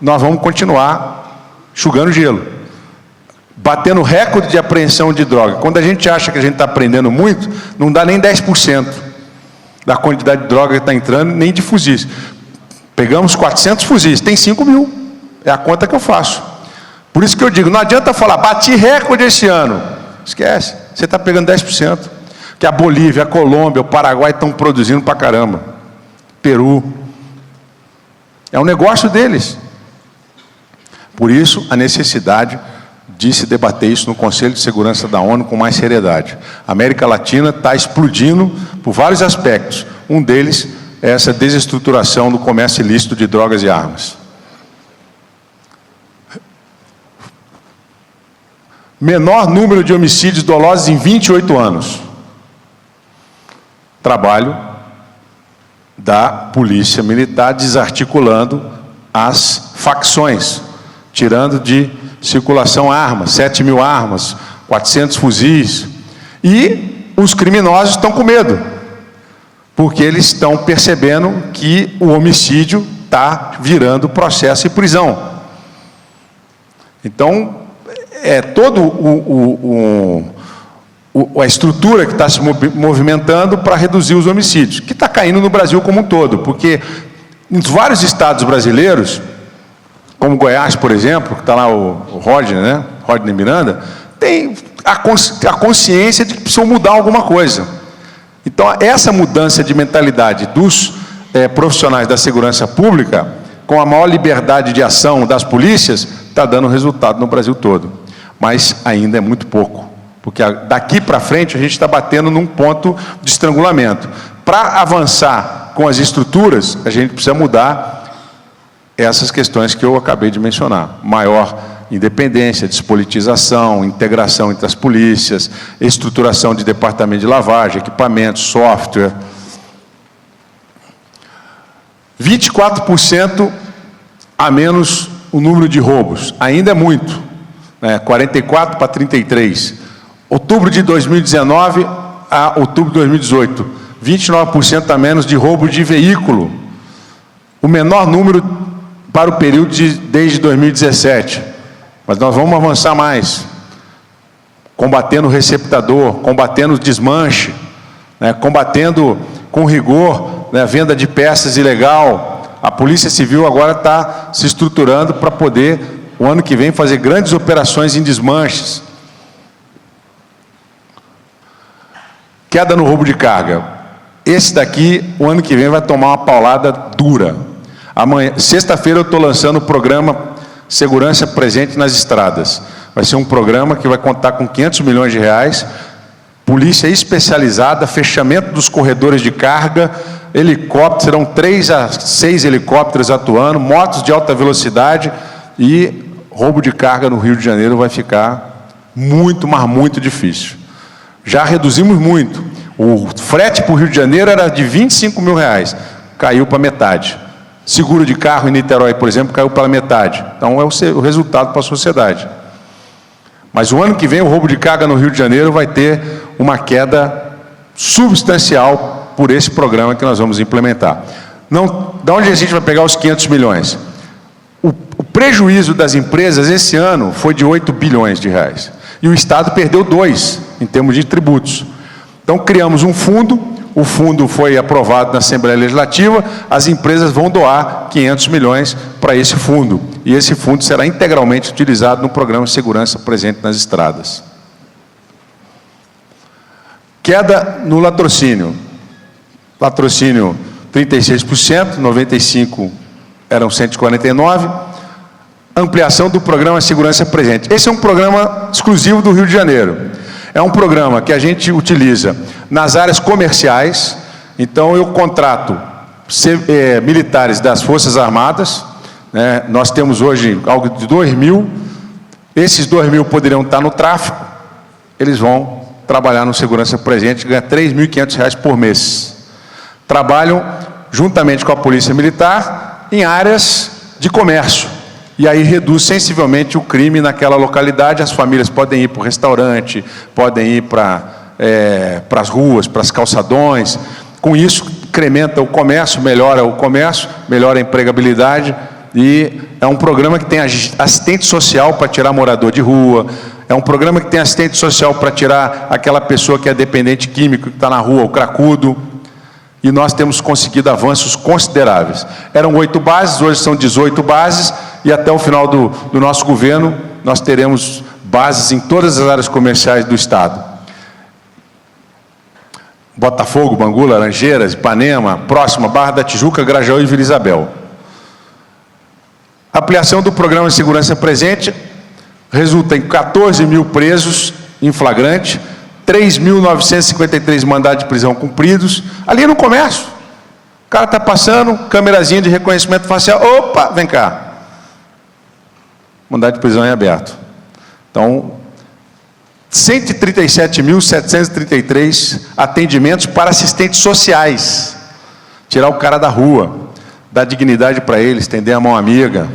nós vamos continuar enxugando gelo, batendo recorde de apreensão de droga. Quando a gente acha que a gente está apreendendo muito, não dá nem 10% da quantidade de droga que está entrando, nem de fuzis. Pegamos 400 fuzis, tem 5 mil. É a conta que eu faço. Por isso que eu digo, não adianta falar, bati recorde esse ano. Esquece, você está pegando 10%. Que a Bolívia, a Colômbia, o Paraguai estão produzindo pra caramba. Peru. É um negócio deles. Por isso, a necessidade de se debater isso no Conselho de Segurança da ONU com mais seriedade. A América Latina está explodindo por vários aspectos. Um deles é essa desestruturação do comércio ilícito de drogas e armas. Menor número de homicídios dolosos em 28 anos. Trabalho da Polícia Militar desarticulando as facções, tirando de circulação armas, 7 mil armas, 400 fuzis. E os criminosos estão com medo, porque eles estão percebendo que o homicídio está virando processo e prisão. Então, todo a estrutura que está se movimentando para reduzir os homicídios, que está caindo no Brasil como um todo, porque em vários estados brasileiros, como Goiás, por exemplo, que está lá o Rodney, né? Rodney Miranda, tem a consciência de que precisam mudar alguma coisa. Então, essa mudança de mentalidade dos profissionais da segurança pública, com a maior liberdade de ação das polícias, está dando resultado no Brasil todo. Mas ainda é muito pouco, porque daqui para frente a gente está batendo num ponto de estrangulamento. Para avançar com as estruturas, a gente precisa mudar essas questões que eu acabei de mencionar. Maior independência, despolitização, integração entre as polícias, estruturação de departamento de lavagem, equipamentos, software. 24% a menos o número de roubos. Ainda é muito. 44 para 33. Outubro de 2019 a outubro de 2018. 29% a menos de roubo de veículo. O menor número para o período desde 2017. Mas nós vamos avançar mais. Combatendo o receptador, combatendo o desmanche, combatendo com rigor a venda de peças ilegal. A Polícia Civil agora está se estruturando para poder, o ano que vem, fazer grandes operações em desmanches. Queda no roubo de carga. Esse daqui, o ano que vem, vai tomar uma paulada dura. Sexta-feira eu estou lançando o programa Segurança Presente nas Estradas. Vai ser um programa que vai contar com 500 milhões de reais, polícia especializada, fechamento dos corredores de carga, helicópteros, serão 3 a 6 helicópteros atuando, motos de alta velocidade, e roubo de carga no Rio de Janeiro vai ficar muito, mas muito difícil. Já reduzimos muito. O frete para o Rio de Janeiro era de 25 mil reais, caiu para metade. Seguro de carro em Niterói, por exemplo, caiu pela metade. Então, é o resultado para a sociedade. Mas o ano que vem, o roubo de carga no Rio de Janeiro vai ter uma queda substancial por esse programa que nós vamos implementar. Da onde a gente vai pegar os 500 milhões? O prejuízo das empresas esse ano foi de 8 bilhões de reais. E o Estado perdeu 2 em termos de tributos. Então, criamos um fundo. o fundo foi aprovado na Assembleia Legislativa, as empresas vão doar 500 milhões para esse fundo. E esse fundo será integralmente utilizado no programa de segurança presente nas estradas. Queda no latrocínio. Latrocínio 36%, 95% eram 149%. Ampliação do programa Segurança Presente. Esse é um programa exclusivo do Rio de Janeiro. É um programa que a gente utiliza nas áreas comerciais. Então, eu contrato militares das Forças Armadas, né? Nós temos hoje algo de 2.000. Esses 2.000 poderiam estar no tráfico, eles vão trabalhar no Segurança Presente, ganham R$ 3.500 por mês. Trabalham juntamente com a Polícia Militar em áreas de comércio. E aí reduz sensivelmente o crime naquela localidade. As famílias podem ir para o restaurante, podem ir para as ruas, para as calçadões. Com isso, incrementa o comércio, melhora a empregabilidade. E é um programa que tem assistente social para tirar morador de rua. É um programa que tem assistente social para tirar aquela pessoa que é dependente químico, que está na rua, o cracudo. E nós temos conseguido avanços consideráveis. Eram 8 bases, hoje são 18 bases, e até o final do nosso governo, nós teremos bases em todas as áreas comerciais do Estado. Botafogo, Bangu, Laranjeiras, Ipanema, Próxima, Barra da Tijuca, Grajaú e Vila Isabel. A ampliação do programa de segurança presente resulta em 14.000 presos em flagrante, 3.953 mandados de prisão cumpridos, ali no comércio. O cara está passando, câmerazinha de reconhecimento facial, opa, vem cá. Mandado de prisão em aberto. Então, 137.733 atendimentos para assistentes sociais. Tirar o cara da rua, dar dignidade para ele, estender a mão amiga.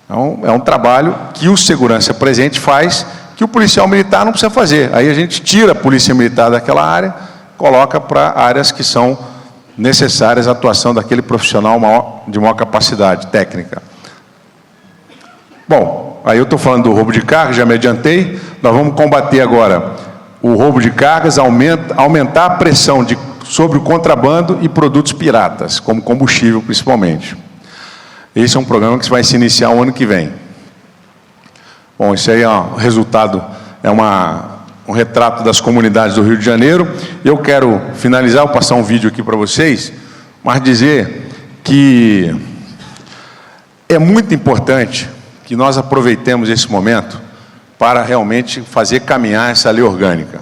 Então, é um trabalho que o Segurança Presente faz, que o policial militar não precisa fazer. Aí a gente tira a polícia militar daquela área, coloca para áreas que são necessárias à atuação daquele profissional de maior capacidade técnica. Bom, aí eu estou falando do roubo de carga, já me adiantei. Nós vamos combater agora o roubo de cargas, aumentar a pressão sobre o contrabando e produtos piratas, como combustível principalmente. Esse é um programa que vai se iniciar o ano que vem. Bom, isso aí é um resultado, um retrato das comunidades do Rio de Janeiro. Eu quero finalizar, vou passar um vídeo aqui para vocês, mas dizer que é muito importante que nós aproveitemos esse momento para realmente fazer caminhar essa lei orgânica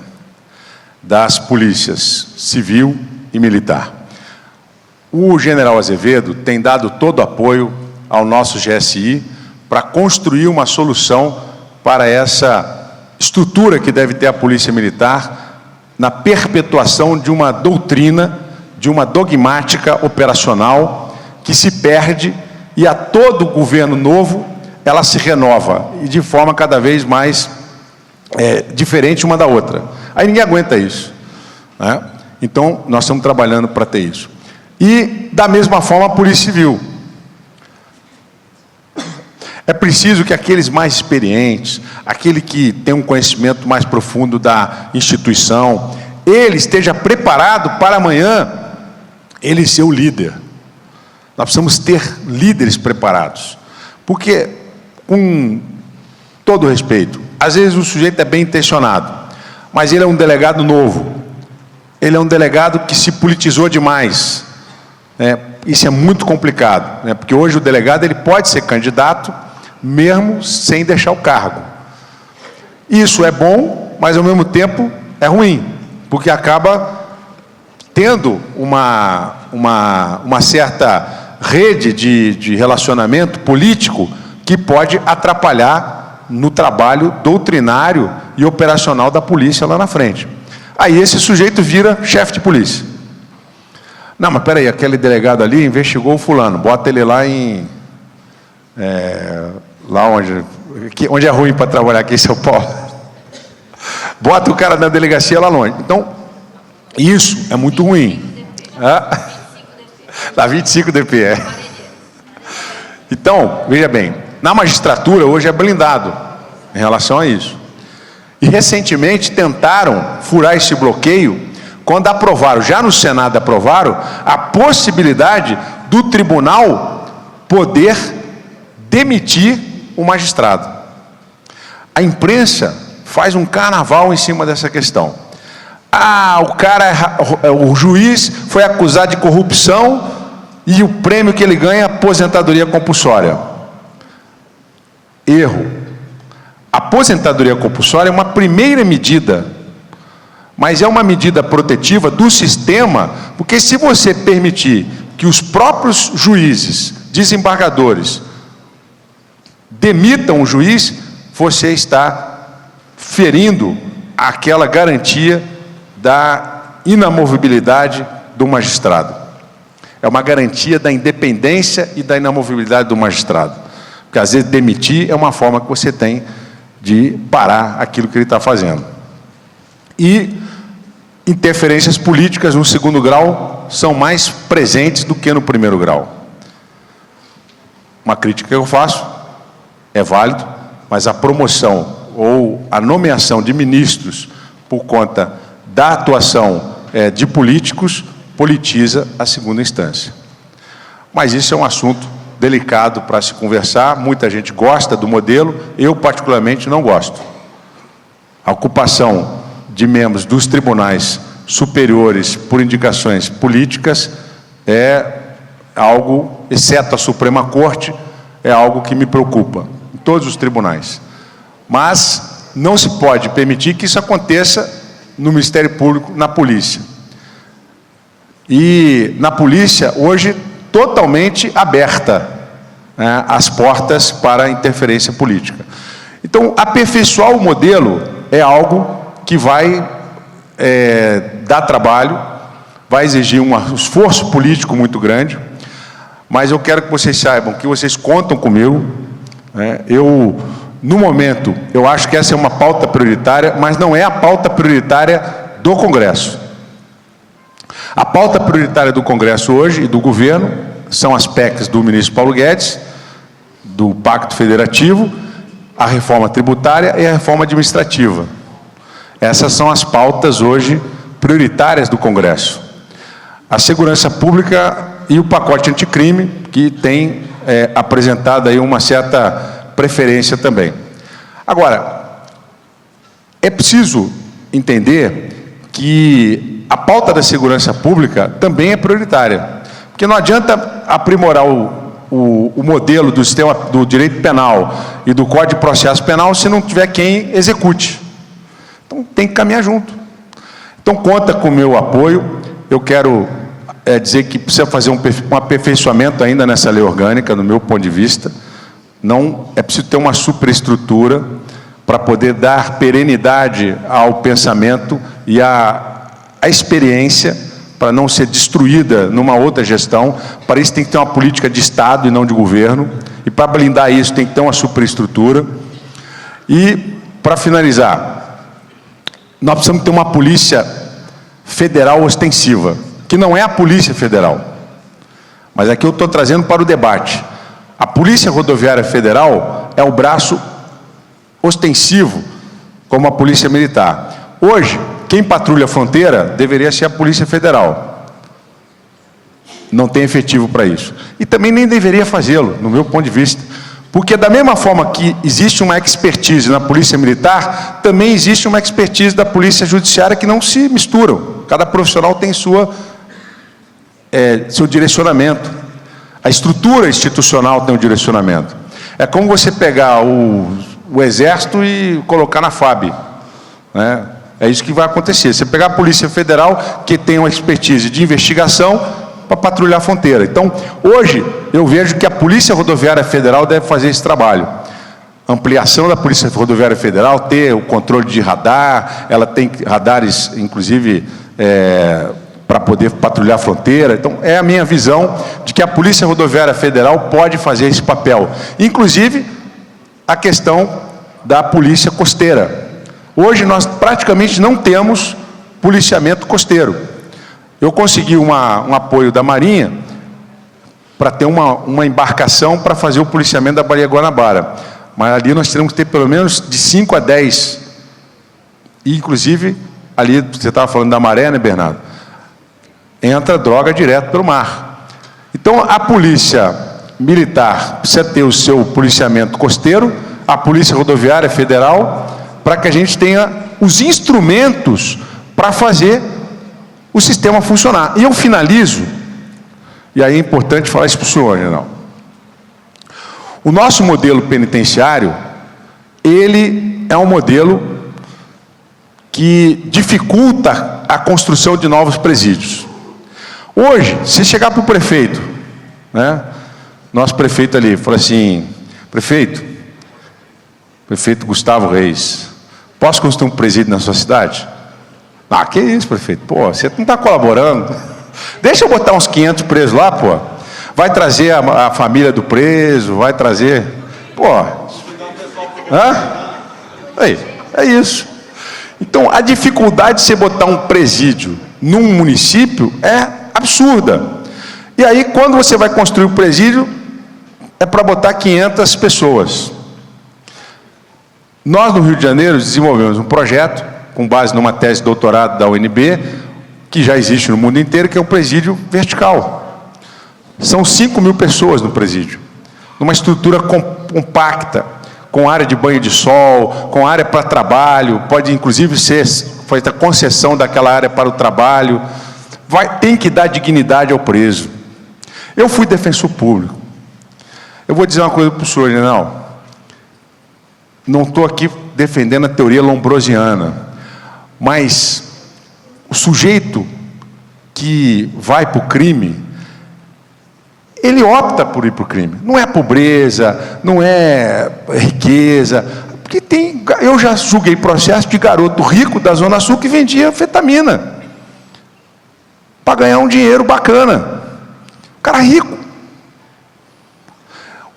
das polícias civil e militar. O general Azevedo tem dado todo o apoio ao nosso GSI para construir uma solução para essa estrutura que deve ter a Polícia Militar na perpetuação de uma doutrina, de uma dogmática operacional que se perde e a todo governo novo ela se renova e de forma cada vez mais diferente uma da outra. Aí ninguém aguenta isso, né? Então, nós estamos trabalhando para ter isso. E, da mesma forma, a Polícia Civil. É preciso que aqueles mais experientes, aquele que tem um conhecimento mais profundo da instituição, ele esteja preparado para amanhã ele ser o líder. Nós precisamos ter líderes preparados. Porque, com todo respeito, às vezes o sujeito é bem intencionado, mas ele é um delegado novo. Ele é um delegado que se politizou demais. Isso é muito complicado, né? Porque hoje o delegado ele pode ser candidato mesmo sem deixar o cargo. Isso é bom, mas ao mesmo tempo é ruim, porque acaba tendo uma certa rede de relacionamento político que pode atrapalhar no trabalho doutrinário e operacional da polícia lá na frente. Aí esse sujeito vira chefe de polícia. Não, mas peraí, aquele delegado ali investigou o fulano, bota ele lá em... lá onde é ruim para trabalhar aqui em São Paulo. Bota o cara na delegacia lá longe. Então, isso é muito ruim. Lá 25 DP, Então, veja bem, na magistratura hoje é blindado em relação a isso. E recentemente tentaram furar esse bloqueio quando aprovaram, já no Senado aprovaram, a possibilidade do tribunal poder demitir o magistrado. A imprensa faz um carnaval em cima dessa questão. O juiz foi acusado de corrupção e o prêmio que ele ganha é aposentadoria compulsória. Erro. A aposentadoria compulsória é uma primeira medida, mas é uma medida protetiva do sistema, porque se você permitir que os próprios juízes, desembargadores, demitam o juiz, você está ferindo aquela garantia da inamovibilidade do magistrado. É uma garantia da independência e da inamovibilidade do magistrado. Porque, às vezes, demitir é uma forma que você tem de parar aquilo que ele está fazendo. E interferências políticas no segundo grau são mais presentes do que no primeiro grau. Uma crítica que eu faço, é válido, mas a promoção ou a nomeação de ministros por conta da atuação de políticos politiza a segunda instância. Mas isso é um assunto delicado para se conversar, muita gente gosta do modelo, eu particularmente não gosto. A ocupação de membros dos tribunais superiores por indicações políticas é algo, exceto a Suprema Corte, é algo que me preocupa, em todos os tribunais. Mas não se pode permitir que isso aconteça no Ministério Público, na polícia. E na polícia, hoje, totalmente aberta, né, as portas para a interferência política. Então, aperfeiçoar o modelo é algo que vai dar trabalho, vai exigir um esforço político muito grande, mas eu quero que vocês saibam que vocês contam comigo, né? No momento, eu acho que essa é uma pauta prioritária, mas não é a pauta prioritária do Congresso. A pauta prioritária do Congresso hoje e do governo são as PECs do ministro Paulo Guedes, do Pacto Federativo, a reforma tributária e a reforma administrativa. Essas são as pautas hoje prioritárias do Congresso. A segurança pública e o pacote anticrime, que tem apresentado aí uma certa preferência também. Agora, é preciso entender que a pauta da segurança pública também é prioritária, porque não adianta aprimorar o modelo do sistema do direito penal e do Código de Processo Penal se não tiver quem execute. Então, tem que caminhar junto. Então, conta com o meu apoio. Eu quero dizer que precisa fazer um aperfeiçoamento ainda nessa lei orgânica, no meu ponto de vista. Não é preciso ter uma superestrutura para poder dar perenidade ao pensamento e à experiência, para não ser destruída numa outra gestão. Para isso tem que ter uma política de Estado e não de governo, e para blindar isso tem que ter uma superestrutura. E, para finalizar, nós precisamos ter uma polícia federal ostensiva, que não é a Polícia Federal, mas aqui eu estou trazendo para o debate. A Polícia Rodoviária Federal é o braço ostensivo, como a Polícia Militar. Hoje, quem patrulha a fronteira deveria ser a Polícia Federal. Não tem efetivo para isso. E também nem deveria fazê-lo, no meu ponto de vista. Porque da mesma forma que existe uma expertise na Polícia Militar, também existe uma expertise da Polícia Judiciária que não se misturam. Cada profissional tem seu direcionamento. A estrutura institucional tem um direcionamento. É como você pegar o Exército e colocar na FAB, né? É isso que vai acontecer. Você pegar a Polícia Federal, que tem uma expertise de investigação, para patrulhar a fronteira. Então, hoje, eu vejo que a Polícia Rodoviária Federal deve fazer esse trabalho. Ampliação da Polícia Rodoviária Federal, ter o controle de radar, ela tem radares, inclusive, para poder patrulhar a fronteira. Então, é a minha visão de que a Polícia Rodoviária Federal pode fazer esse papel. Inclusive, a questão da polícia costeira. Hoje, nós praticamente não temos policiamento costeiro. Eu consegui um apoio da Marinha para ter uma embarcação para fazer o policiamento da Baía Guanabara. Mas ali nós teremos que ter pelo menos de 5 a 10. E, inclusive, ali, você estava falando da maré, né, Bernardo? Entra droga direto pelo mar. Então, a polícia militar precisa ter o seu policiamento costeiro, a polícia rodoviária federal, para que a gente tenha os instrumentos para fazer o sistema funcionar. E eu finalizo, e aí é importante falar isso para o senhor, general. O nosso modelo penitenciário, ele é um modelo que dificulta a construção de novos presídios. Hoje, se chegar para o prefeito, né, nosso prefeito ali, fala assim, prefeito Gustavo Reis, posso construir um presídio na sua cidade? Ah, que isso, prefeito? Pô, você não está colaborando. Deixa eu botar uns 500 presos lá, pô. Vai trazer a família do preso, vai trazer... Pô. Hã? Aí, é isso. Então, a dificuldade de você botar um presídio num município é absurda. E aí, quando você vai construir o presídio, é para botar 500 pessoas. Nós, no Rio de Janeiro, desenvolvemos um projeto, com base numa tese de doutorado da UNB, que já existe no mundo inteiro, que é o presídio vertical. São 5.000 pessoas no presídio, numa estrutura compacta, com área de banho de sol, com área para trabalho, pode inclusive ser feita concessão daquela área para o trabalho, tem que dar dignidade ao preso. Eu fui defensor público. Eu vou dizer uma coisa para o senhor, general. Não estou aqui defendendo a teoria lombrosiana, mas o sujeito que vai para o crime, ele opta por ir para o crime. Não é pobreza, não é riqueza. Porque eu já julguei processo de garoto rico da Zona Sul que vendia anfetamina para ganhar um dinheiro bacana. O cara rico.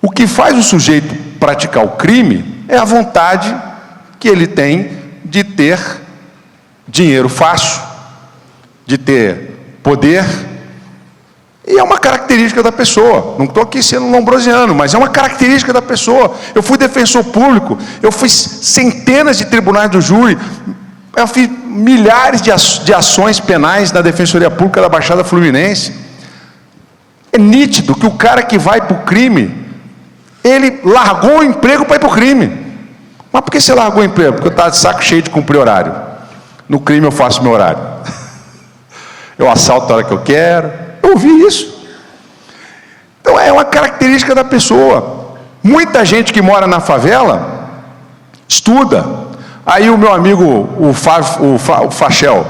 O que faz o sujeito praticar o crime é a vontade que ele tem de ter dinheiro fácil, de ter poder. E é uma característica da pessoa. Não estou aqui sendo lombrosiano, mas é uma característica da pessoa. Eu fui defensor público, eu fiz centenas de tribunais do júri, eu fiz milhares de ações penais na Defensoria Pública da Baixada Fluminense. É nítido que o cara que vai para o crime, ele largou o emprego para ir para o crime. Mas por que você largou o emprego? Porque eu estava de saco cheio de cumprir horário. No crime eu faço meu horário. Eu assalto a hora que eu quero. Eu ouvi isso. Então é uma característica da pessoa. Muita gente que mora na favela estuda. Aí o meu amigo, o Fachel,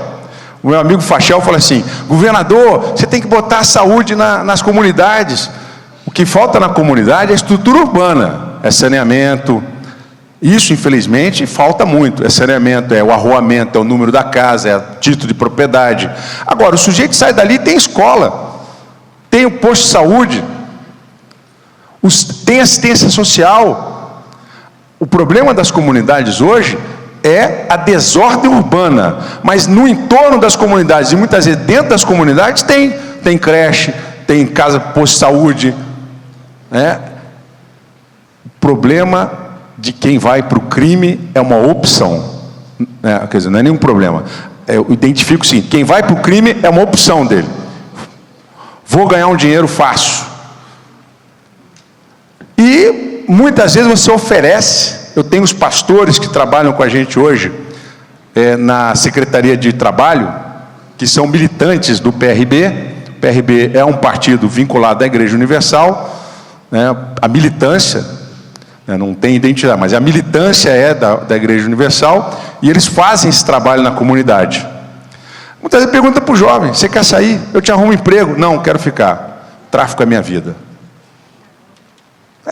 o meu amigo Fachel fala assim: governador, você tem que botar a saúde nas comunidades. O que falta na comunidade é estrutura urbana, é saneamento. Isso, infelizmente, falta muito. É saneamento, é o arruamento, é o número da casa, é o título de propriedade. Agora, o sujeito sai dali, tem escola, tem o posto de saúde, tem assistência social. O problema das comunidades hoje é a desordem urbana, mas no entorno das comunidades, e muitas vezes dentro das comunidades, tem creche, tem casa, posto de saúde. O problema de quem vai para o crime é uma opção, quer dizer, não é nenhum problema. Eu identifico sim, quem vai para o crime é uma opção dele. Vou ganhar um dinheiro fácil. E muitas vezes você oferece. Eu tenho os pastores que trabalham com a gente hoje na Secretaria de Trabalho, que são militantes do PRB. O PRB é um partido vinculado à Igreja Universal, a militância, não tem identidade, mas a militância é da Igreja Universal, e eles fazem esse trabalho na comunidade. Muitas vezes pergunta para o jovem: você quer sair? Eu te arrumo um emprego. Não, quero ficar. Tráfico é minha vida.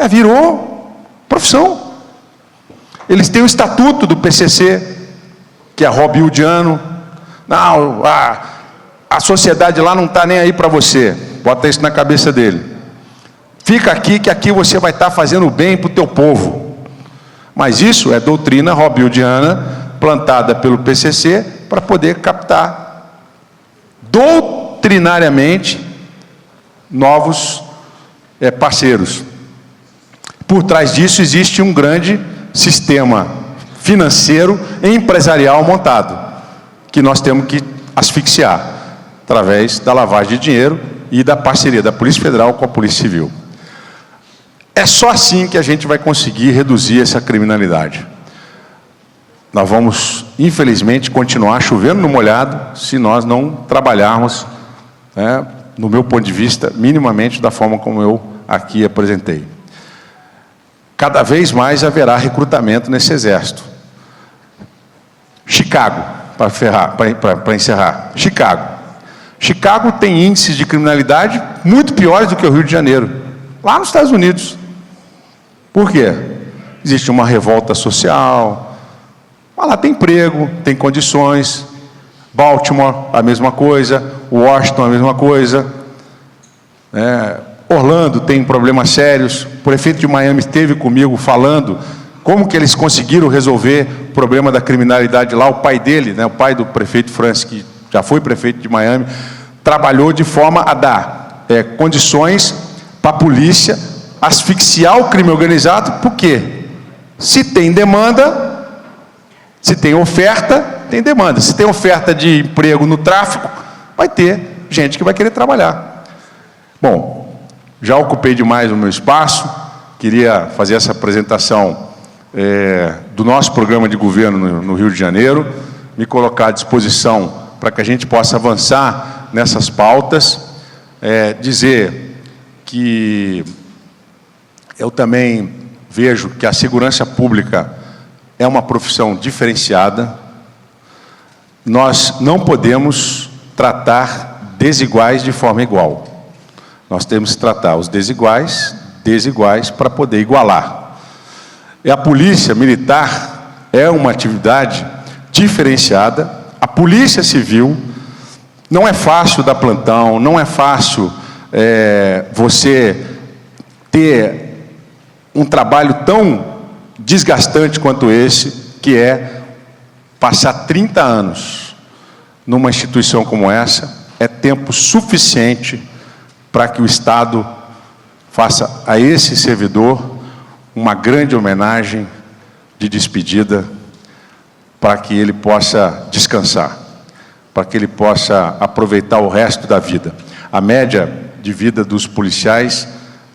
Virou profissão. Eles têm o estatuto do PCC, que é robbildiano. Não, a sociedade lá não está nem aí para você. Bota isso na cabeça dele. Fica aqui, que aqui você vai estar fazendo bem para o teu povo. Mas isso é doutrina robbildiana, plantada pelo PCC, para poder captar doutrinariamente novos parceiros. Por trás disso existe um grande sistema financeiro e empresarial montado, que nós temos que asfixiar, através da lavagem de dinheiro e da parceria da Polícia Federal com a Polícia Civil. É só assim que a gente vai conseguir reduzir essa criminalidade. Nós vamos, infelizmente, continuar chovendo no molhado se nós não trabalharmos, no meu ponto de vista, minimamente da forma como eu aqui apresentei. Cada vez mais haverá recrutamento nesse exército. Chicago, para encerrar. Chicago tem índices de criminalidade muito piores do que o Rio de Janeiro, lá nos Estados Unidos. Por quê? Existe uma revolta social, mas lá tem emprego, tem condições. Baltimore, a mesma coisa. Washington, a mesma coisa. Orlando tem problemas sérios. O prefeito de Miami esteve comigo falando como que eles conseguiram resolver o problema da criminalidade lá. O pai dele, o pai do prefeito Francis, que já foi prefeito de Miami, trabalhou de forma a dar condições para a polícia asfixiar o crime organizado, porque se tem demanda, se tem oferta, tem demanda. Se tem oferta de emprego no tráfico, vai ter gente que vai querer trabalhar. Bom, já ocupei demais o meu espaço, queria fazer essa apresentação do nosso programa de governo no Rio de Janeiro, me colocar à disposição para que a gente possa avançar nessas pautas, dizer que eu também vejo que a segurança pública é uma profissão diferenciada. Nós não podemos tratar desiguais de forma igual. Nós temos que tratar os desiguais para poder igualar. E a polícia militar é uma atividade diferenciada. A polícia civil não é fácil dar plantão, não é fácil você ter um trabalho tão desgastante quanto esse, que é passar 30 anos numa instituição como essa. É tempo suficiente para que o Estado faça a esse servidor uma grande homenagem de despedida, para que ele possa descansar, para que ele possa aproveitar o resto da vida. A média de vida dos policiais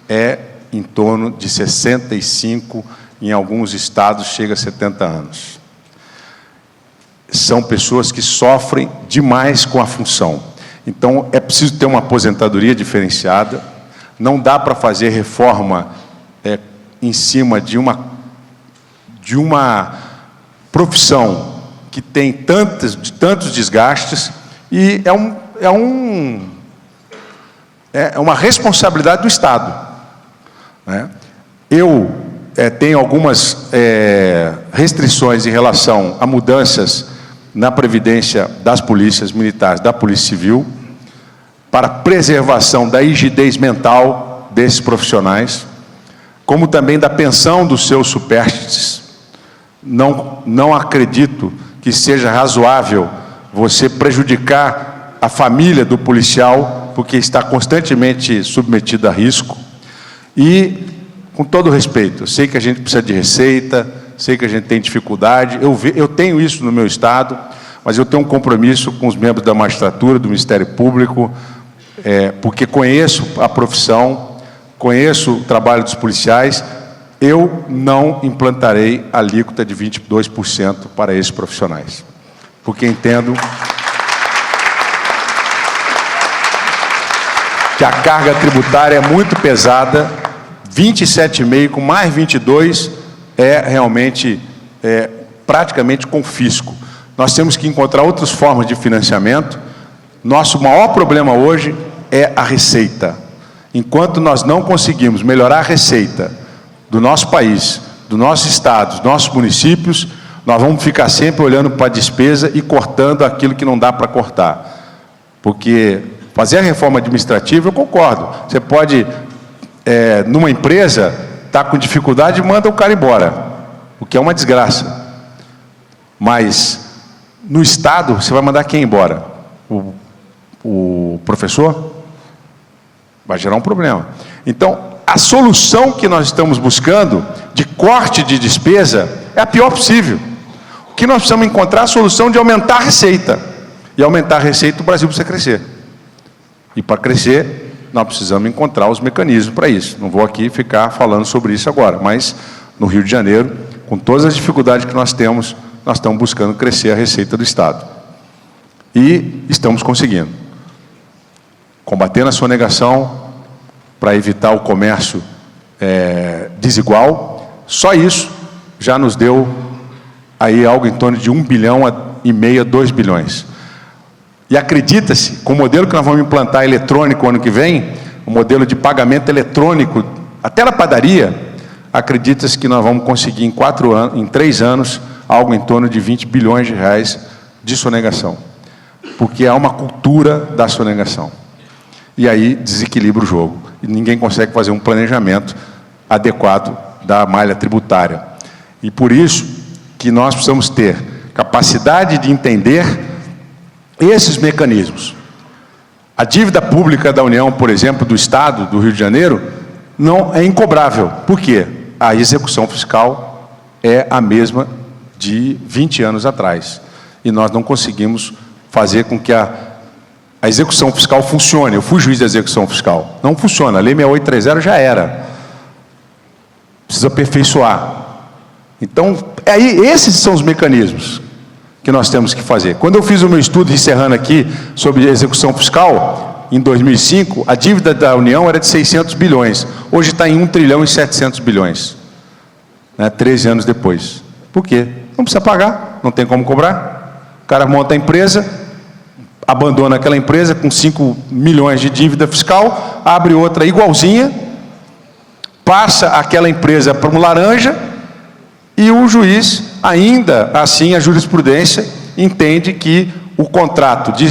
é em torno de 65, em alguns estados chega a 70 anos. São pessoas que sofrem demais com a função. Então, é preciso ter uma aposentadoria diferenciada. Não dá para fazer reforma em cima de uma profissão que tem tantos desgastes, e é uma responsabilidade do Estado. Eu tenho algumas restrições em relação a mudanças na previdência das polícias militares, da Polícia Civil, para preservação da rigidez mental desses profissionais, como também da pensão dos seus supérstites. Não acredito que seja razoável você prejudicar a família do policial, porque está constantemente submetido a risco. E, com todo respeito, eu sei que a gente precisa de receita, sei que a gente tem dificuldade, eu tenho isso no meu Estado, mas eu tenho um compromisso com os membros da magistratura, do Ministério Público, porque conheço a profissão, conheço o trabalho dos policiais. Eu não implantarei a alíquota de 22% para esses profissionais, porque entendo que a carga tributária é muito pesada. 27,5 com mais 22 é realmente praticamente confisco. Nós temos que encontrar outras formas de financiamento. Nosso maior problema hoje é a receita. Enquanto nós não conseguimos melhorar a receita do nosso país, do nosso estado, dos nossos municípios, nós vamos ficar sempre olhando para a despesa e cortando aquilo que não dá para cortar. Porque fazer a reforma administrativa, eu concordo. Você pode, numa empresa, estar com dificuldade e manda o cara embora, o que é uma desgraça. Mas, no Estado, você vai mandar quem embora? O professor? Vai gerar um problema. Então, a solução que nós estamos buscando, de corte de despesa, é a pior possível. O que nós precisamos encontrar é a solução de aumentar a receita. e aumentar a receita, o Brasil precisa crescer. E para crescer, nós precisamos encontrar os mecanismos para isso. Não vou aqui ficar falando sobre isso agora, mas no Rio de Janeiro, com todas as dificuldades que nós estamos buscando crescer a receita do Estado. E estamos conseguindo. Combatendo a sonegação para evitar o comércio desigual, só isso já nos deu aí algo em torno de 1,5 bilhão a 2 bilhões. E acredita-se, com o modelo que nós vamos implantar eletrônico ano que vem, o modelo de pagamento eletrônico, até na padaria, acredita-se que nós vamos conseguir em 3 anos, algo em torno de 20 bilhões de reais de sonegação. Porque há uma cultura da sonegação. E aí desequilibra o jogo. E ninguém consegue fazer um planejamento adequado da malha tributária. E por isso que nós precisamos ter capacidade de entender esses mecanismos. A dívida pública da União, por exemplo, do Estado, do Rio de Janeiro, não é incobrável. Por quê? A execução fiscal é a mesma de 20 anos atrás. E nós não conseguimos fazer com que a execução fiscal funcione. Eu fui juiz de execução fiscal. Não funciona. A Lei 6830 já era. Precisa aperfeiçoar. Então, esses são os mecanismos que nós temos que fazer. Quando eu fiz o meu estudo, encerrando aqui, sobre execução fiscal, em 2005, a dívida da União era de 600 bilhões. Hoje está em 1 trilhão e 700 bilhões. 13 anos depois. Por quê? Não precisa pagar, não tem como cobrar. O cara monta a empresa, abandona aquela empresa com 5 milhões de dívida fiscal, abre outra igualzinha, passa aquela empresa para um laranja e o juiz, ainda assim, a jurisprudência entende que o contrato de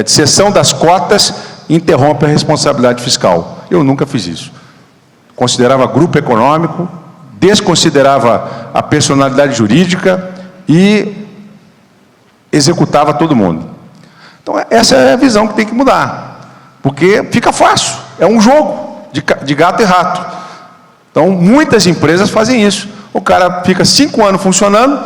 cessão das cotas interrompe a responsabilidade fiscal. Eu nunca fiz isso. Considerava grupo econômico, desconsiderava a personalidade jurídica e executava todo mundo. Então, essa é a visão que tem que mudar, porque fica fácil, é um jogo de gato e rato. Então, muitas empresas fazem isso. O cara fica 5 anos funcionando,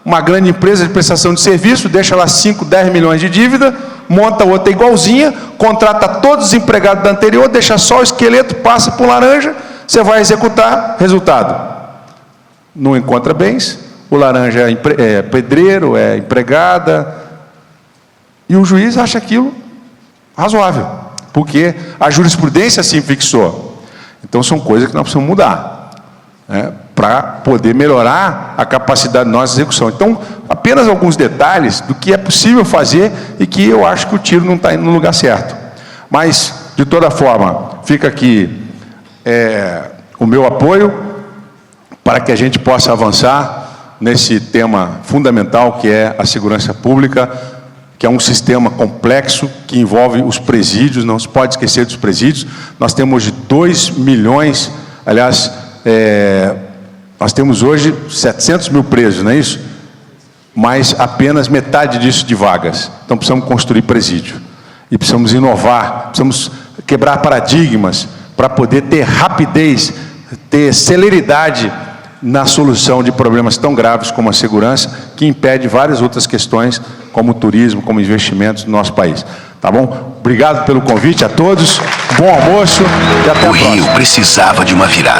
uma grande empresa de prestação de serviço, deixa lá 5, 10 milhões de dívida, monta outra igualzinha, contrata todos os empregados da anterior, deixa só o esqueleto, passa por laranja, você vai executar, resultado. Não encontra bens, o laranja é pedreiro, é empregada, e o juiz acha aquilo razoável, porque a jurisprudência assim fixou. Então, são coisas que nós precisamos mudar, para poder melhorar a capacidade da nossa execução. Então, apenas alguns detalhes do que é possível fazer e que eu acho que o tiro não está indo no lugar certo. Mas, de toda forma, fica aqui o meu apoio para que a gente possa avançar nesse tema fundamental que é a segurança pública, que é um sistema complexo que envolve os presídios, não se pode esquecer dos presídios. Nós temos hoje 2 milhões, aliás, nós temos hoje 700 mil presos, não é isso? Mas apenas metade disso de vagas. Então precisamos construir presídio. E precisamos inovar, precisamos quebrar paradigmas para poder ter rapidez, ter celeridade na solução de problemas tão graves como a segurança, que impede várias outras questões, como o turismo, como investimentos no nosso país. Tá bom? Obrigado pelo convite a todos, bom almoço e até a próxima. O Rio precisava de uma virada.